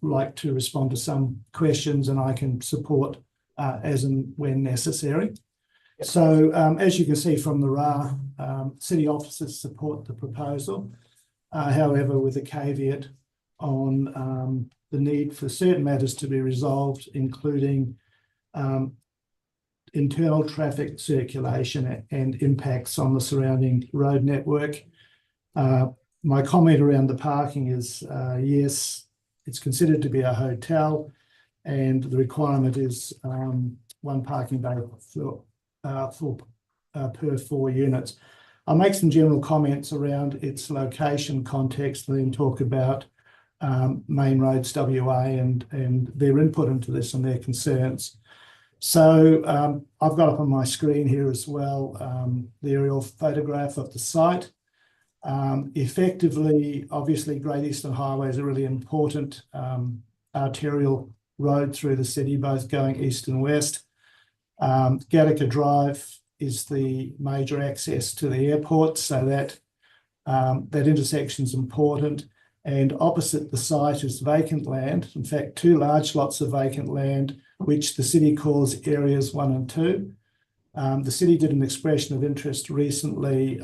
like to respond to some questions, and I can support as and when necessary. So, as you can see from the RA, city officers support the proposal, however, with a caveat on the need for certain matters to be resolved, including internal traffic circulation and impacts on the surrounding road network. My comment around the parking is, yes, it's considered to be a hotel, and the requirement is one parking bay per 4 units. I'll make some general comments around its location context, and then talk about Main Roads WA and their input into this and their concerns. So I've got up on my screen here as well the aerial photograph of the site. Effectively, obviously, Great Eastern Highway is a really important arterial road through the city, both going east and west. Gattaca Drive is the major access to the airport, so that intersection is important. And opposite the site is vacant land, in fact, 2 large lots of vacant land, which the city calls areas 1 and 2. The city did an expression of interest recently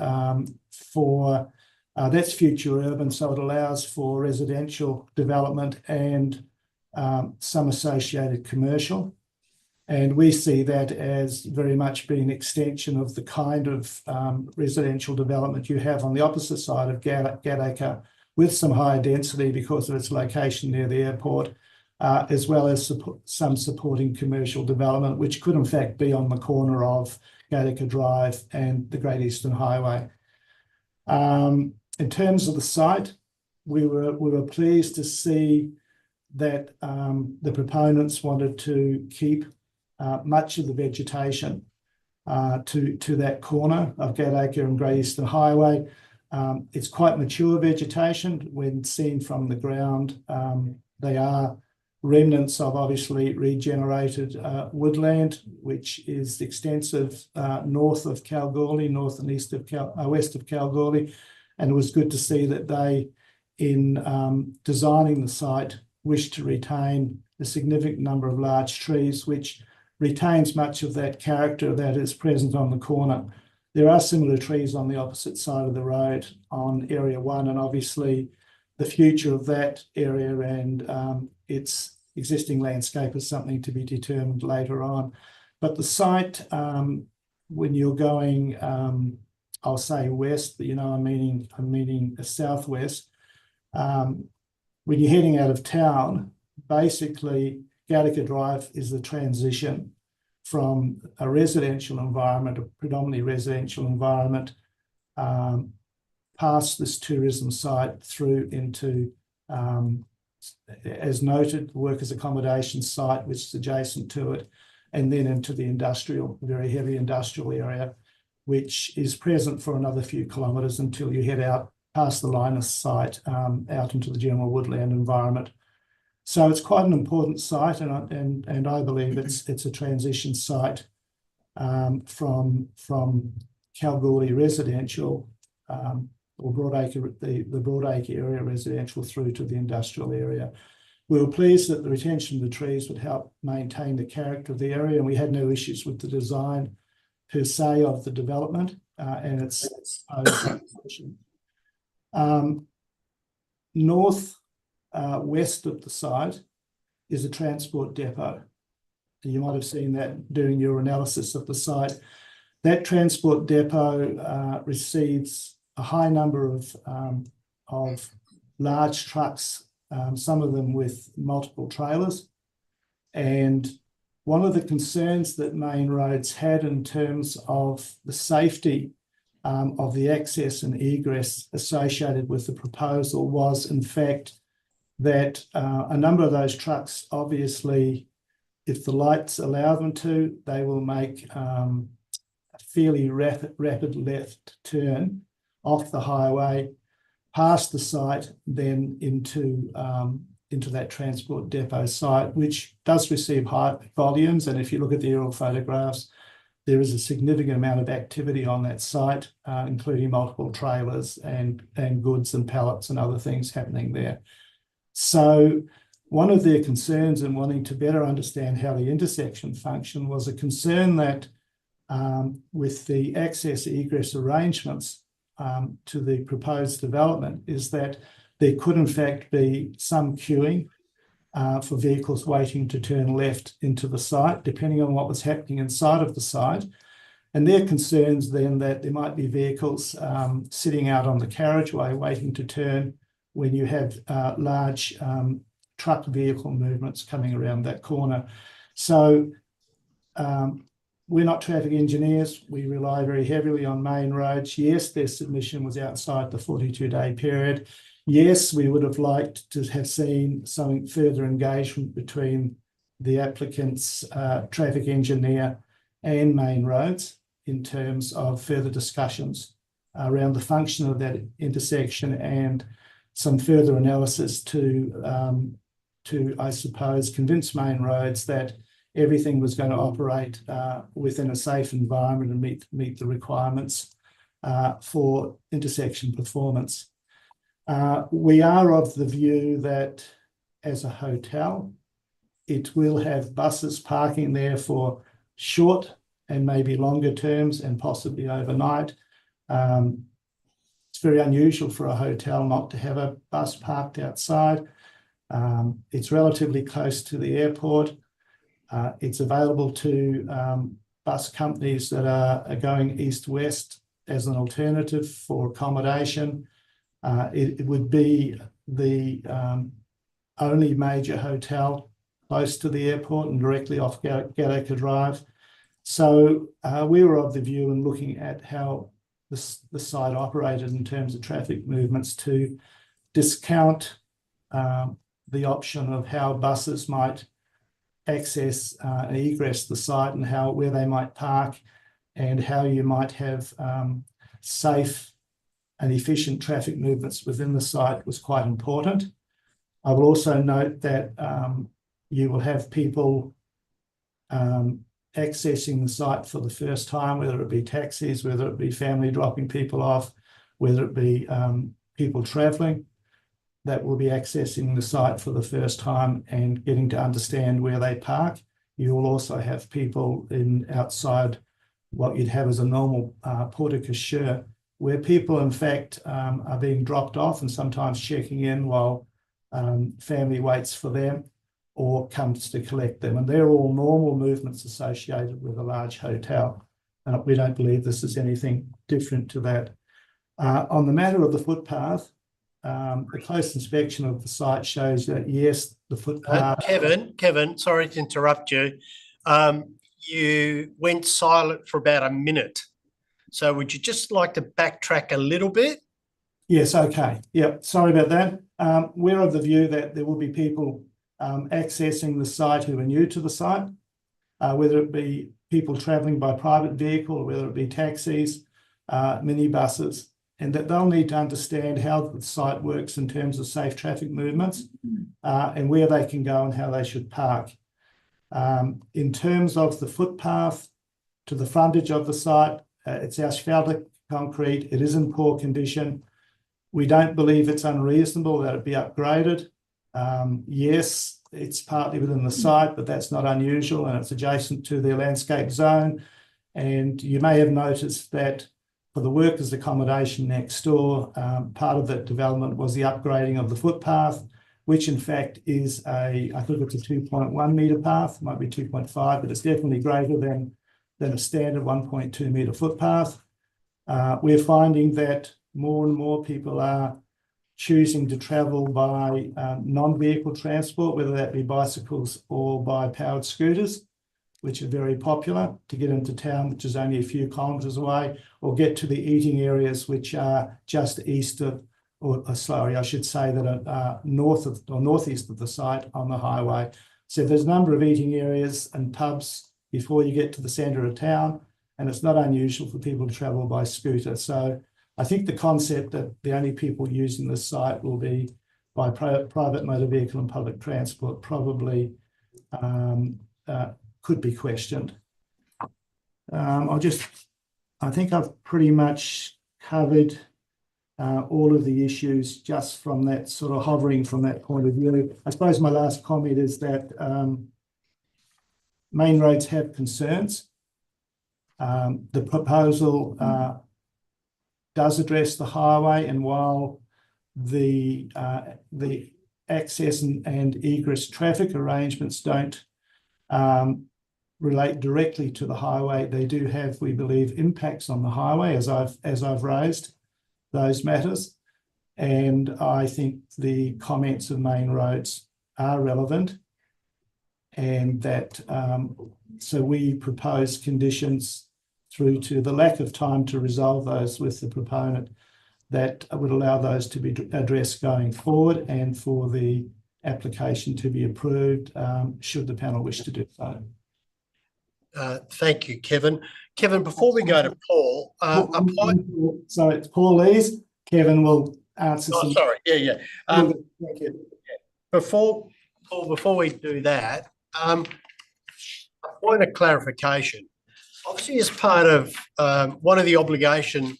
for that's future urban, so it allows for residential development and some associated commercial. And we see that as very much being an extension of the kind of residential development you have on the opposite side of Gattaca, with some higher density because of its location near the airport, as well as some supporting commercial development, which could in fact be on the corner of Gattaca Drive and the Great Eastern Highway. In terms of the site, we were pleased to see that the proponents wanted to keep much of the vegetation to that corner of Gattaca and Great Eastern Highway. It's quite mature vegetation when seen from the ground. They are remnants of obviously regenerated woodland, which is extensive north of Kalgoorlie, north and east of west of Kalgoorlie. And it was good to see that they, in designing the site, wished to retain a significant number of large trees, which retains much of that character that is present on the corner. There are similar trees on the opposite side of the road on Area 1, and obviously the future of that area and its existing landscape is something to be determined later on. But the site, when you're going, I'll say west, but I'm meaning southwest. When you're heading out of town, basically Gattaca Drive is the transition from a residential environment, a predominantly residential environment, past this tourism site through into, as noted, workers' accommodation site, which is adjacent to it, and then into the industrial, very heavy industrial area, which is present for another few kilometres until you head out past the Linus site, out into the general woodland environment. So it's quite an important site, and I believe it's a transition site from Kalgoorlie residential, or Broadacre, the Broadacre area residential through to the industrial area. We were pleased that the retention of the trees would help maintain the character of the area, and we had no issues with the design per se of the development and its position. North west of the site is a transport depot. You might have seen that doing your analysis of the site. That transport depot receives a high number of large trucks, some of them with multiple trailers. And one of the concerns that Main Roads had in terms of the safety of the access and egress associated with the proposal was, in fact, that a number of those trucks, obviously, if the lights allow them to, they will make a fairly rapid left turn off the highway, past the site, then into that transport depot site, which does receive high volumes. And if you look at the aerial photographs, there is a significant amount of activity on that site, including multiple trailers and goods and pallets and other things happening there. So one of their concerns in wanting to better understand how the intersection functioned was a concern that with the access egress arrangements to the proposed development is that there could in fact be some queuing for vehicles waiting to turn left into the site, depending on what was happening inside of the site. And their concerns then that there might be vehicles sitting out on the carriageway waiting to turn when you have large truck vehicle movements coming around that corner. So we're not traffic engineers. We rely very heavily on Main Roads. Yes, their submission was outside the 42-day period. Yes, we would have liked to have seen some further engagement between the applicant's traffic engineer and Main Roads in terms of further discussions around the function of that intersection and some further analysis to I suppose, convince Main Roads that everything was going to operate within a safe environment and meet the requirements for intersection performance. We are of the view that as a hotel, it will have buses parking there for short and maybe longer terms and possibly overnight. It's very unusual for a hotel not to have a bus parked outside. It's relatively close to the airport. It's available to bus companies that are going east-west as an alternative for accommodation. It would be the only major hotel close to the airport and directly off Gattaca Drive. So we were of the view in looking at how the site operated in terms of traffic movements to discount the option of how buses might access and egress the site and where they might park and how you might have safe and efficient traffic movements within the site was quite important. I will also note that You will have people accessing the site for the first time, whether it be taxis, whether it be family dropping people off, whether it be people travelling, that will be accessing the site for the first time and getting to understand where they park. You will also have people outside what you'd have as a normal porte cochere, where people in fact are being dropped off and sometimes checking in while family waits for them or comes to collect them. And they're all normal movements associated with a large hotel. We don't believe this is anything different to that. On the matter of the footpath, the close inspection of the site shows that, yes, the footpath... Kevin, sorry to interrupt you. You went silent for about a minute. So would you just like to backtrack a little bit? Yes, okay. Yep, sorry about that. We're of the view that there will be people accessing the site who are new to the site, whether it be people travelling by private vehicle or whether it be taxis, minibuses, and that they'll need to understand how the site works in terms of safe traffic movements and where they can go and how they should park. In terms of the footpath to the frontage of the site, it's asphaltic concrete. It is in poor condition. We don't believe it's unreasonable that it be upgraded. Yes, it's partly within the site, but that's not unusual, and it's adjacent to their landscape zone. And you may have noticed that for the workers' accommodation next door, part of that development was the upgrading of the footpath, which in fact is I think it's a 2.1 metre path, might be 2.5, but it's definitely greater than a standard 1.2 metre footpath. We're finding that more and more people are choosing to travel by non-vehicle transport, whether that be bicycles or by powered scooters, which are very popular to get into town, which is only a few kilometres away, or get to the eating areas which are just east of, or sorry, I should say that are north of or northeast of the site on the highway. So there's a number of eating areas and pubs before you get to the centre of town, and it's not unusual for people to travel by scooter. So I think the concept that the only people using this site will be by private motor vehicle and public transport probably could be questioned. I think I've pretty much covered all of the issues just from that sort of hovering from that point of view. I suppose my last comment is that main roads have concerns. The proposal does address the highway, and while the access and egress traffic arrangements don't relate directly to the highway, they do have, we believe, impacts on the highway, as I've raised those matters. And I think the comments of main roads are relevant, and that so we propose conditions through to the lack of time to resolve those with the proponent that would allow those to be addressed going forward, and for the application to be approved should the panel wish to do so. Thank you, Kevin. Kevin, before we go to Paul, so it's Paul Lees. Kevin will answer. Oh, sorry. Yeah. Thank you. Before we do that, a point of clarification. Obviously, as part of one of the obligation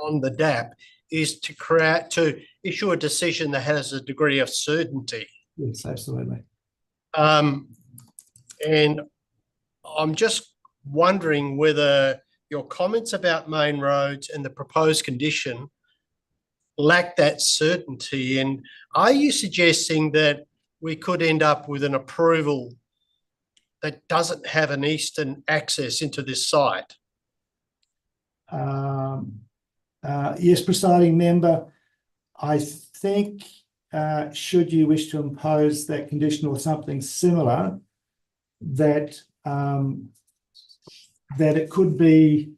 on the DAP is to issue a decision that has a degree of certainty. Yes, absolutely. And I'm just wondering whether your comments about main roads and the proposed condition lack that certainty. And are you suggesting that we could end up with an approval that doesn't have an eastern access into this site? Yes, presiding member, I think should you wish to impose that condition or something similar, that it could be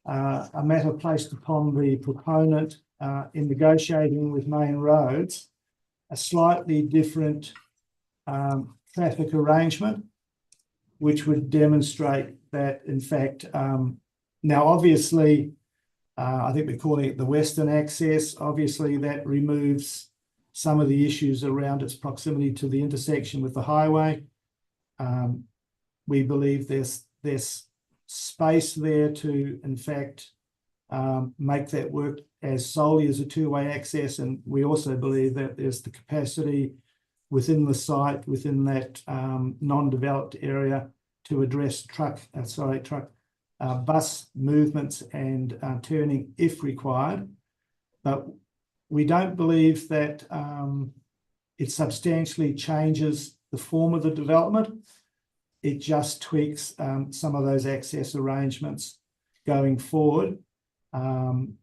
a matter placed upon the proponent in negotiating with main roads a slightly different traffic arrangement, which would demonstrate that, in fact, now obviously, I think we're calling it the western access. Obviously, that removes some of the issues around its proximity to the intersection with the highway. We believe there's space there to, in fact, make that work as solely as a two-way access, and we also believe that there's the capacity within the site, within that non-developed area, to address bus movements and turning if required. But we don't believe that it substantially changes the form of the development. It just tweaks some of those access arrangements going forward. And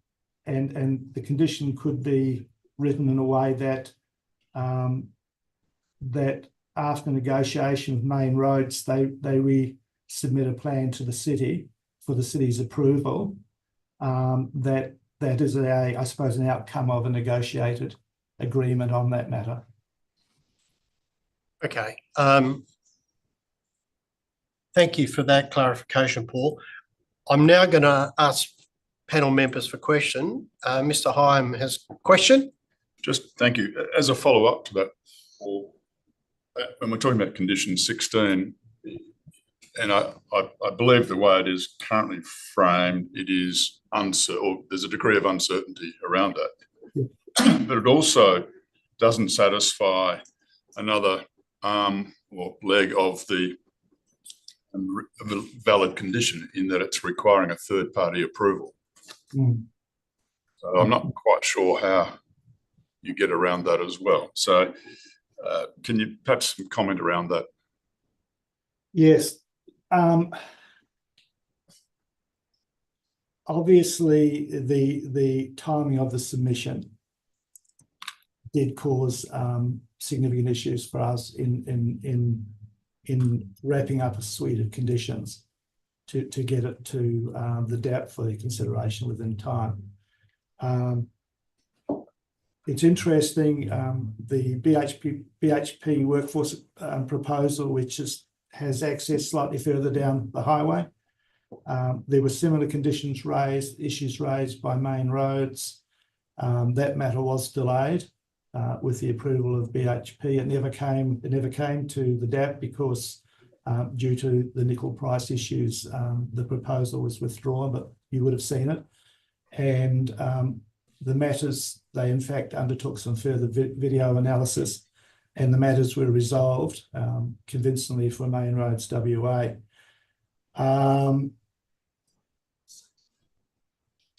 the condition could be written in a way that that after negotiation with Main Roads, they resubmit a plan to the city for the city's approval. That is I suppose an outcome of a negotiated agreement on that matter. Okay. Thank you for that clarification, Paul. I'm now going to ask panel members for question. Mr. Hyam has a question. Just thank you. As a follow-up to that, Paul, when we're talking about condition 16, and I believe the way it is currently framed, it is uncertain, or there's a degree of uncertainty around that. But it also doesn't satisfy another arm or leg of the valid condition, in that it's requiring a third-party approval. So I'm not quite sure how you get around that as well. So can you perhaps comment around that? Yes. Obviously, the timing of the submission did cause significant issues for us in wrapping up a suite of conditions to get it to the DAP for the consideration within time. It's interesting, the BHP workforce proposal, which has access slightly further down the highway. There were similar conditions raised, issues raised by Main Roads. That matter was delayed with the approval of BHP. It never came to the DAP because due to the nickel price issues, the proposal was withdrawn, but you would have seen it. And the matters, they in fact undertook some further video analysis, and the matters were resolved convincingly for Main Roads WA.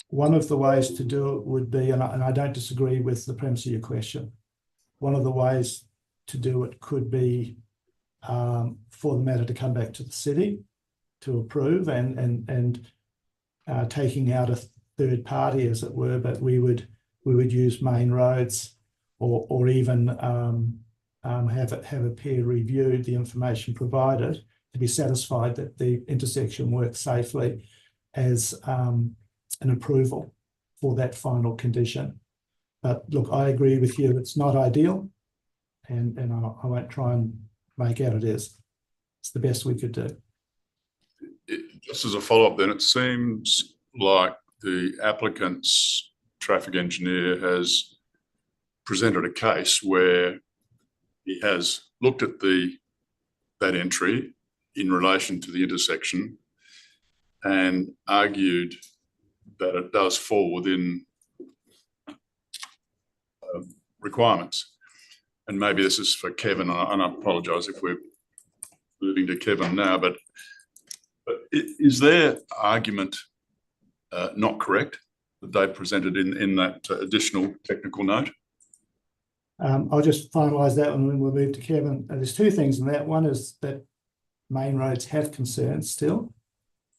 One of the ways to do it would be, and I don't disagree with the premise of your question, one of the ways to do it could be for the matter to come back to the city to approve and taking out a third party, as it were, but we would use Main Roads or even have a peer review the information provided to be satisfied that the intersection works safely as an approval for that final condition. But look, I agree with you, it's not ideal, and I won't try and make out it is. It's the best we could do. Just as a follow-up then, it seems like the applicant's traffic engineer has presented a case where he has looked at that entry in relation to the intersection and argued that it does fall within requirements. And maybe this is for Kevin, and I apologise if we're moving to Kevin now, but is their argument not correct that they presented in that additional technical note? I'll just finalise that one and then we'll move to Kevin. There's two things in that. One is that Main Roads have concerns still.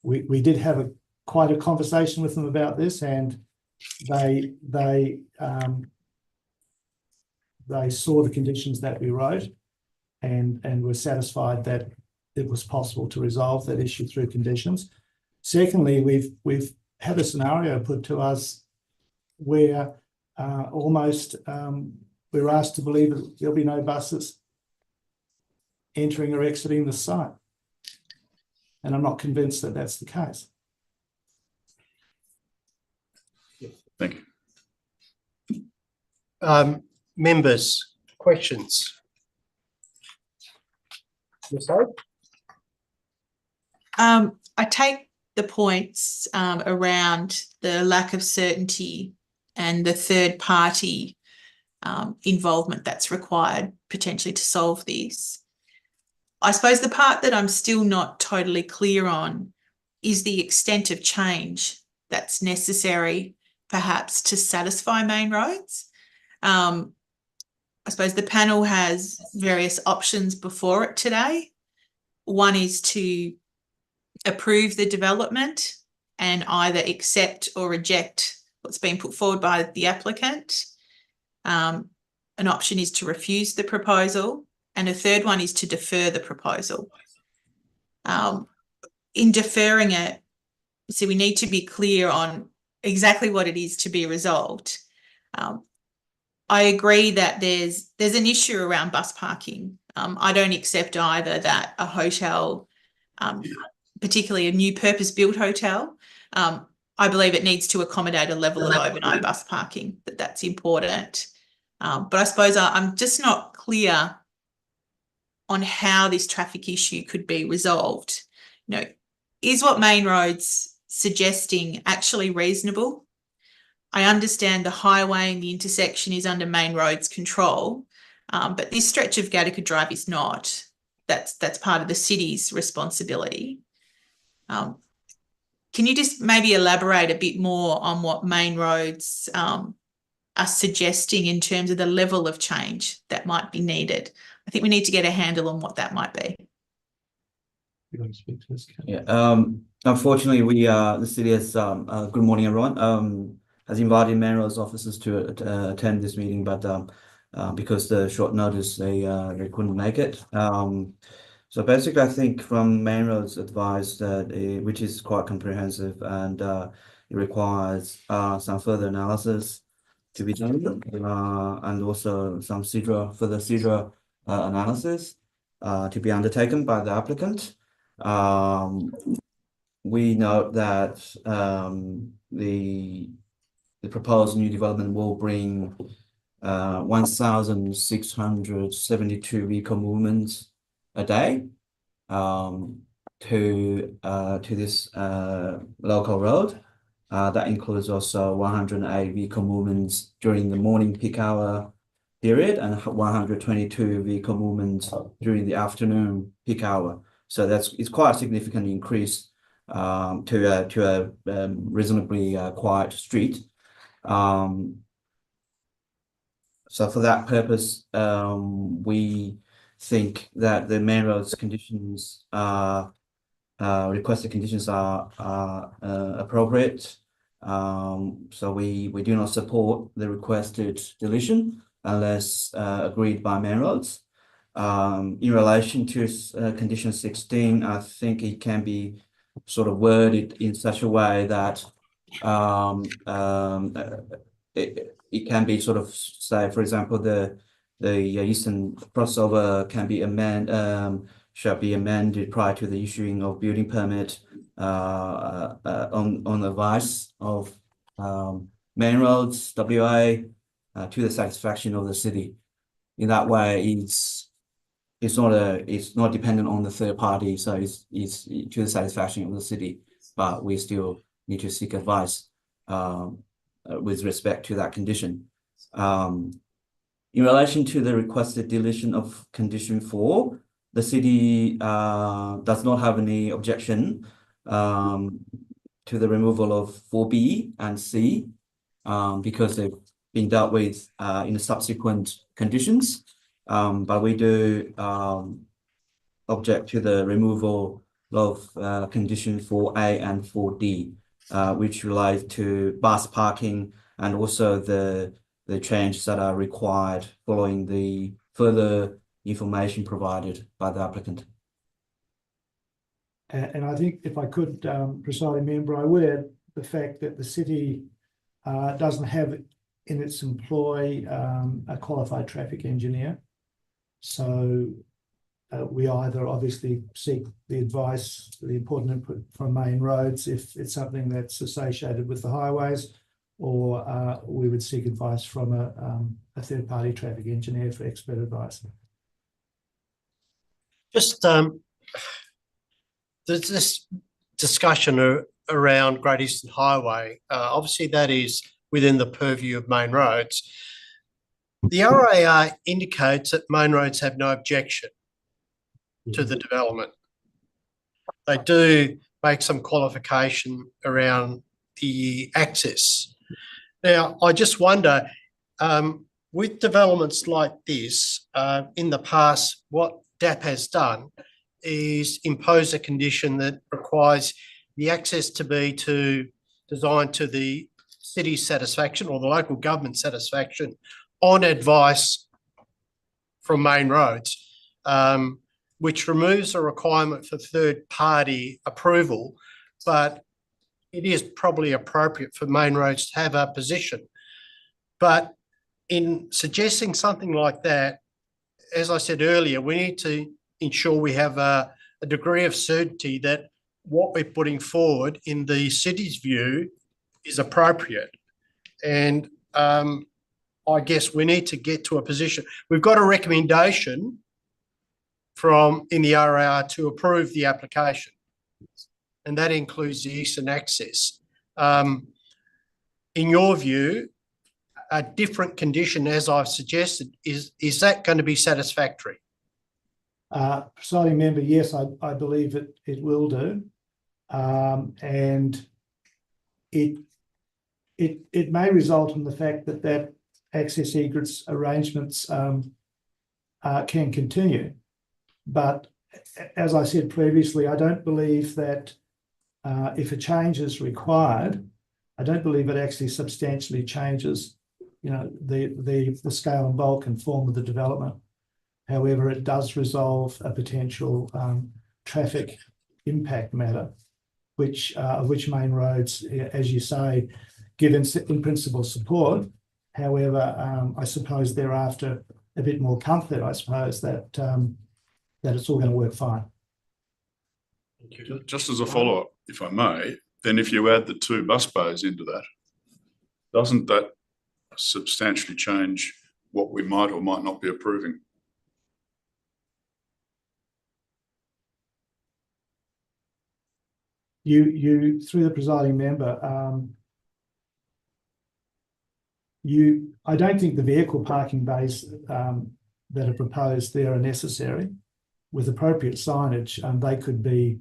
We did have quite a conversation with them about this, and they saw the conditions that we wrote and were satisfied that it was possible to resolve that issue through conditions. Secondly, we've had a scenario put to us where almost we're asked to believe that there'll be no buses entering or exiting the site. And I'm not convinced that that's the case. Thank you. members, questions? Ms. Hope? I take the points around the lack of certainty and the third party involvement that's required potentially to solve this. I suppose the part that I'm still not totally clear on is the extent of change that's necessary perhaps to satisfy main roads. I suppose the panel has various options before it today. One is to approve the development and either accept or reject what's been put forward by the applicant. An option is to refuse the proposal, and a third one is to defer the proposal. In deferring it, so we need to be clear on exactly what it is to be resolved. I agree that there's an issue around bus parking. I don't accept either that a hotel, particularly a new purpose-built hotel, I believe it needs to accommodate a level of overnight bus parking, that's important. But I suppose I'm just not clear on how this traffic issue could be resolved. You know, is what Main Road's suggesting actually reasonable? I understand the highway and the intersection is under Main Road's control, but this stretch of Gattaca Drive is not. That's part of the city's responsibility. Can you just maybe elaborate a bit more on what Main Roads are suggesting in terms of the level of change that might be needed? I think we need to get a handle on what that might be. You want to speak to this? Ken? Yeah. Unfortunately, the city has good morning, everyone. Has invited Main Roads officers to attend this meeting, but because the short notice they couldn't make it. So basically, I think from Main Roads advice that which is quite comprehensive and it requires some further analysis to be done, and also some further CEDRA analysis to be undertaken by the applicant. We note that the proposed new development will bring 1,672 vehicle movements a day to this local road. That includes also 108 vehicle movements during the morning peak hour period and 122 vehicle movements during the afternoon peak hour. So it's quite a significant increase to a reasonably quiet street. So for that purpose, we think that the Main Roads conditions requested conditions are appropriate. So we do not support the requested deletion unless agreed by Main Roads. In relation to condition 16, I think it can be sort of worded in such a way that it can be sort of say, for example, the eastern crossover can be shall be amended prior to the issuing of building permit on advice of Main Roads WA to the satisfaction of the city. In that way, it's not dependent on the third party, so it's to the satisfaction of the city, but we still need to seek advice with respect to that condition. In relation to the requested deletion of condition 4, the city does not have any objection to the removal of 4B and C because they've been dealt with in the subsequent conditions. But we do object to the removal of condition 4A and 4D, which relate to bus parking and also the changes that are required following the further information provided by the applicant. And I think if I could, presiding member, I would add the fact that the city doesn't have in its employ a qualified traffic engineer. So we either obviously seek the advice, the important input from Main Roads if it's something that's associated with the highways, or we would seek advice from a third-party traffic engineer for expert advice. Just there's this discussion around Great Eastern Highway. Obviously, that is within the purview of main roads. The RAR indicates that main roads have no objection to the development. They do make some qualification around the access. Now, I just wonder, with developments like this, in the past, what RDAP has done is impose a condition that requires the access to be designed to the city's satisfaction or the local government satisfaction on advice from main roads, which removes a requirement for third-party approval, but it is probably appropriate for main roads to have a position. But in suggesting something like that, as I said earlier, we need to ensure we have a degree of certainty that what we're putting forward in the city's view is appropriate. And I guess we need to get to a position. We've got a recommendation in the RAR to approve the application, and that includes the eastern access. In your view, a different condition, as I've suggested, is that going to be satisfactory? Presiding member, yes, I believe it will do. And it may result in the fact that access egress arrangements can continue. But as I said previously, I don't believe that if a change is required, I don't believe it actually substantially changes, the scale and bulk and form of the development. However, it does resolve a potential traffic impact matter, which main roads, as you say, give in principle support. However, I suppose thereafter a bit more comfort, I suppose, that it's all going to work fine. Just as a follow-up, if I may, then if you add the 2 bus bays into that, doesn't that substantially change what we might or might not be approving? You through the presiding member, I don't think the vehicle parking bays that are proposed there are necessary. With appropriate signage, they could be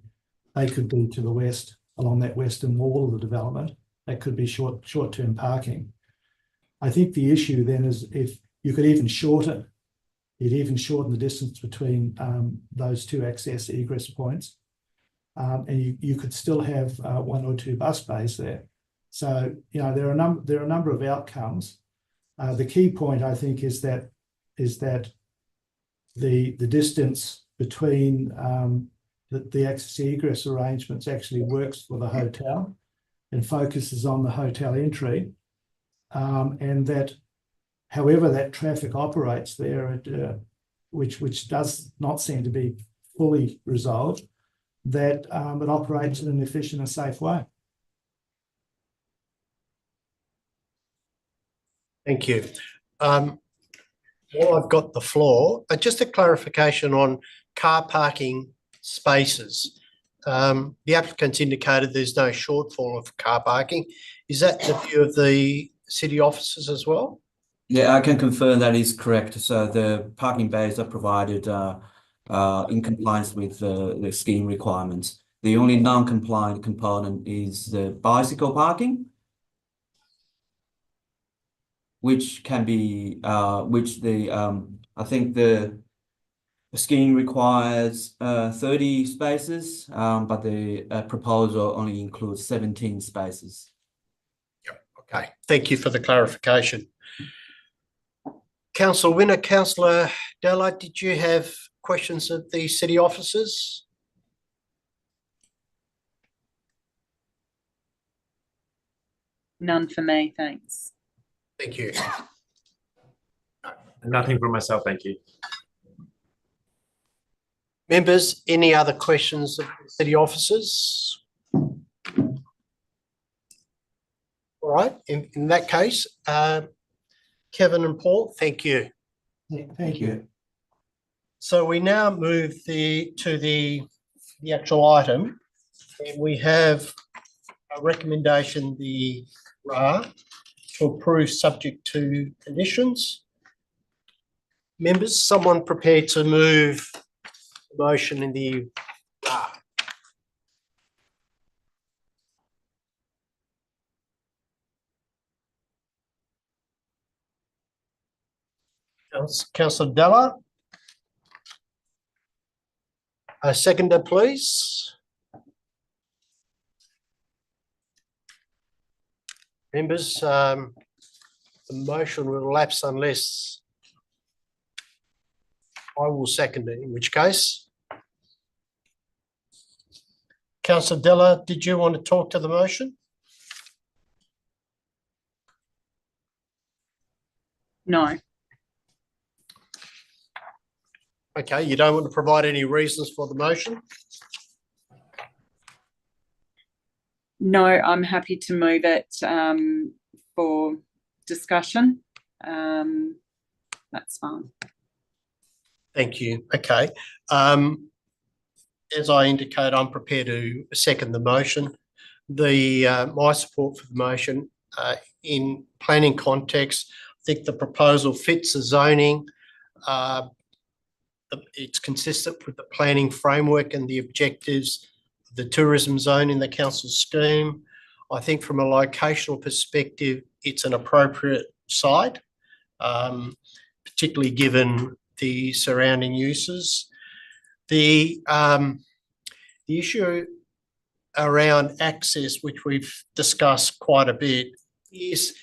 to the west along that western wall of the development. That could be short-term parking. I think the issue then is if you could even shorten the distance between those 2 access egress points, and you could still have 1 or 2 bus bays there. So there are a number of outcomes. The key point, I think, is that the distance between the access egress arrangements actually works for the hotel and focuses on the hotel entry, and that however that traffic operates there, which does not seem to be fully resolved, that it operates in an efficient and safe way. Thank you. While I've got the floor, just a clarification on car parking spaces. The applicant's indicated there's no shortfall of car parking. Is that the view of the city officers as well? Yeah, I can confirm that is correct. So the parking bays are provided in compliance with the scheme requirements. The only non-compliant component is the bicycle parking, which can be, I think the scheme requires 30 spaces, but the proposal only includes 17 spaces. Yep. Okay. Thank you for the clarification. Councillor Winner, Councillor Della, did you have questions of the city officers? None for me, thanks. Thank you. Nothing from myself, thank you. Members, any other questions of the city officers? All All right, in that case, Kevin and Paul, thank you. Thank you. So we now move to the actual item. And we have a recommendation, the RA, to approve subject to conditions. Members, someone prepared to move the motion in the RA? Councillor Della. A seconder, please. Members, the motion will lapse unless I will second it, in which case. Councillor Della, did you want to talk to the motion? No. Okay, you don't want to provide any reasons for the motion? No, I'm happy to move it for discussion. That's fine. Thank you. Okay. As I indicate, I'm prepared to second the motion. My support for the motion in planning context, I think the proposal fits the zoning. It's consistent with the planning framework and the objectives of the tourism zone in the council scheme. I think from a locational perspective, it's an appropriate site, particularly given the surrounding uses. The issue around access, which we've discussed quite a bit, is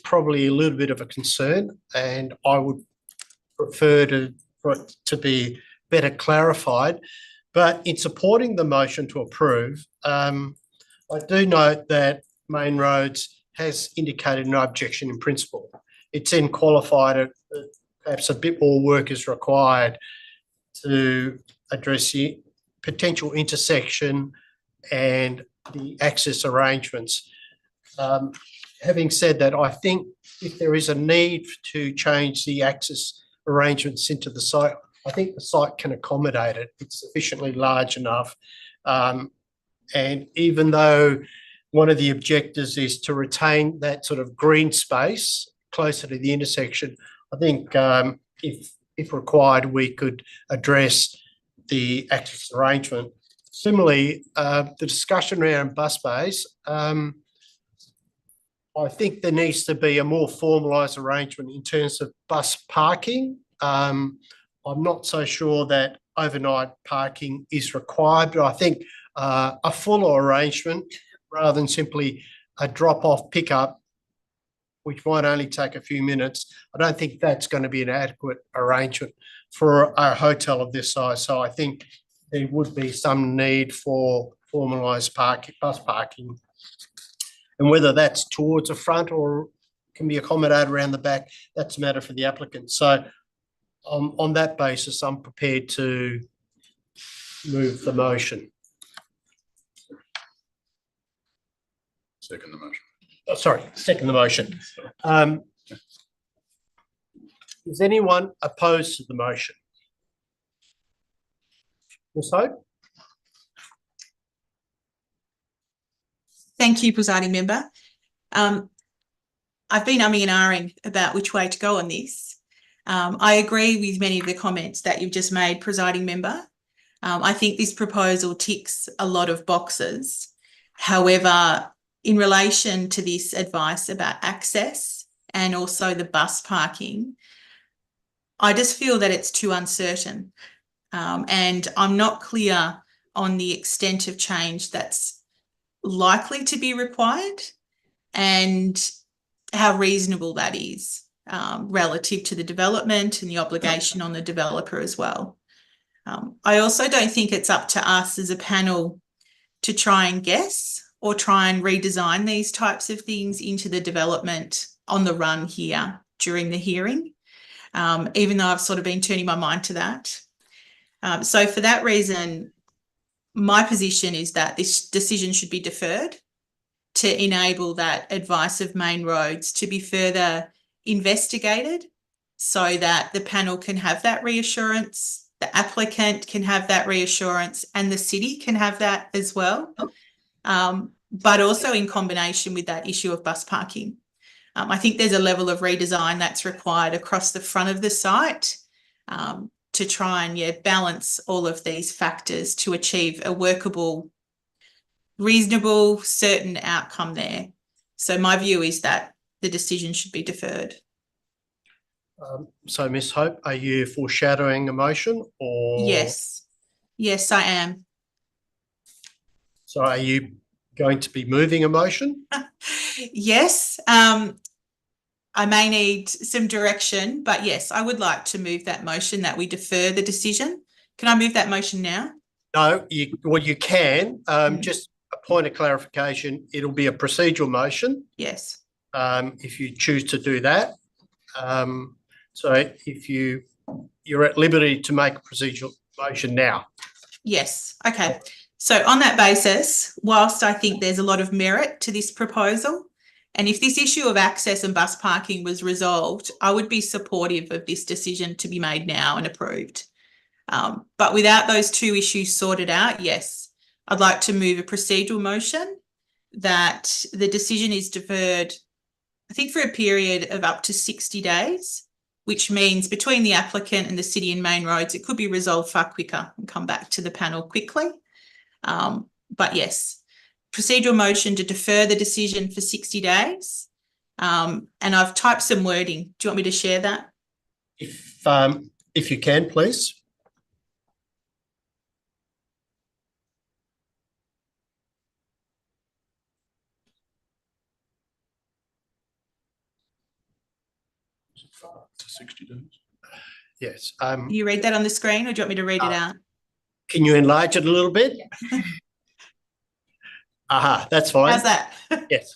probably a little bit of a concern, and I would prefer for it to be better clarified. But in supporting the motion to approve, I do note that Main Roads has indicated no objection in principle. It's then qualified that perhaps a bit more work is required to address the potential intersection and the access arrangements. Having said that, I think if there is a need to change the access arrangements into the site, I think the site can accommodate it. It's sufficiently large enough. And even though one of the objectives is to retain that sort of green space closer to the intersection, I think if required, we could address the access arrangement. Similarly, the discussion around bus bays, I think there needs to be a more formalised arrangement in terms of bus parking. I'm not so sure that overnight parking is required, but I think a fuller arrangement rather than simply a drop-off pickup, which might only take a few minutes, I don't think that's going to be an adequate arrangement for a hotel of this size. So I think there would be some need for formalised bus parking. And whether that's towards the front or can be accommodated around the back, that's a matter for the applicant. So on that basis, I'm prepared to move the motion. Second the motion. Oh, sorry, second the motion. Is anyone opposed to the motion? Ms. Hope? Thank you, presiding member. I've been umming and ahhing about which way to go on this. I agree with many of the comments that you've just made, presiding member. I think this proposal ticks a lot of boxes. However, in relation to this advice about access and also the bus parking, I just feel that it's too uncertain. And I'm not clear on the extent of change that's likely to be required and how reasonable that is relative to the development and the obligation on the developer as well. I also don't think it's up to us as a panel to try and guess or try and redesign these types of things into the development on the run here during the hearing, even though I've sort of been turning my mind to that. So for that reason, my position is that this decision should be deferred to enable that advice of main roads to be further investigated so that the panel can have that reassurance, the applicant can have that reassurance, and the city can have that as well. But also in combination with that issue of bus parking. I think there's a level of redesign that's required across the front of the site to try and balance all of these factors to achieve a workable, reasonable, certain outcome there. So my view is that the decision should be deferred. So Ms Hope, are you foreshadowing a motion or? Yes, I am. So are you going to be moving a motion? Yes, I may need some direction, but yes, I would like to move that motion that we defer the decision. Can I move that motion now? No, you can. Just a point of clarification, it'll be a procedural motion. Yes. If you choose to do that. So if you're at liberty to make a procedural motion now. Yes. Okay. So on that basis, whilst I think there's a lot of merit to this proposal, and if this issue of access and bus parking was resolved, I would be supportive of this decision to be made now and approved. But without those two issues sorted out, yes, I'd like to move a procedural motion that the decision is deferred, I think, for a period of up to 60 days, which means between the applicant and the city and main roads, it could be resolved far quicker and come back to the panel quickly. But yes, procedural motion to defer the decision for 60 days. And I've typed some wording. Do you want me to share that? If you can, please. To 60 days. Yes. Can you read that on the screen, or do you want me to read it out? Can you enlarge it a little bit? Aha, that's fine. How's that? Yes.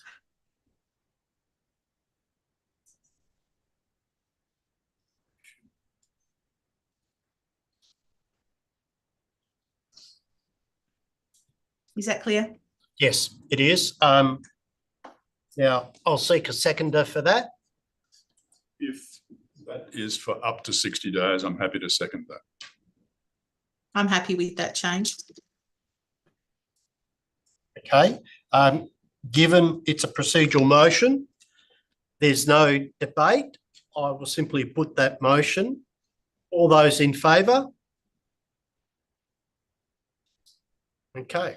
Is that clear? Yes, it is. Now, I'll seek a seconder for that. If that is for up to 60 days, I'm happy to second that. I'm happy with that change. Okay. Given it's a procedural motion, there's no debate. I will simply put that motion. All those in favour? Okay.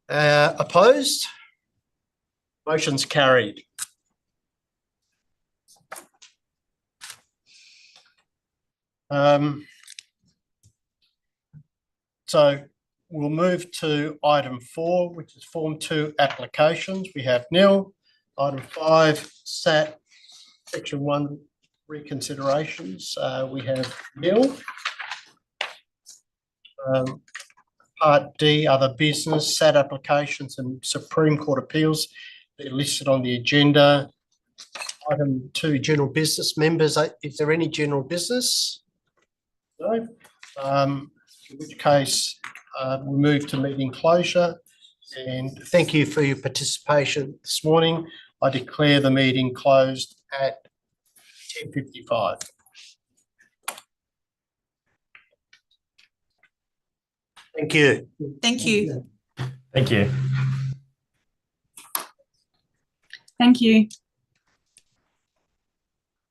Opposed? Motion's carried. So we'll move to item 4, which is Form 2 applications. We have nil. Item 5, SAT Section 1 reconsiderations. We have nil. Part D, other business, SAT applications and Supreme Court appeals. They're listed on the agenda. Item 2, general business. Members, is there any general business? No. In which case, we move to meeting closure. And thank you for your participation this morning. I declare the meeting closed at 10:55. Thank you. Thank you. Thank you. Thank you.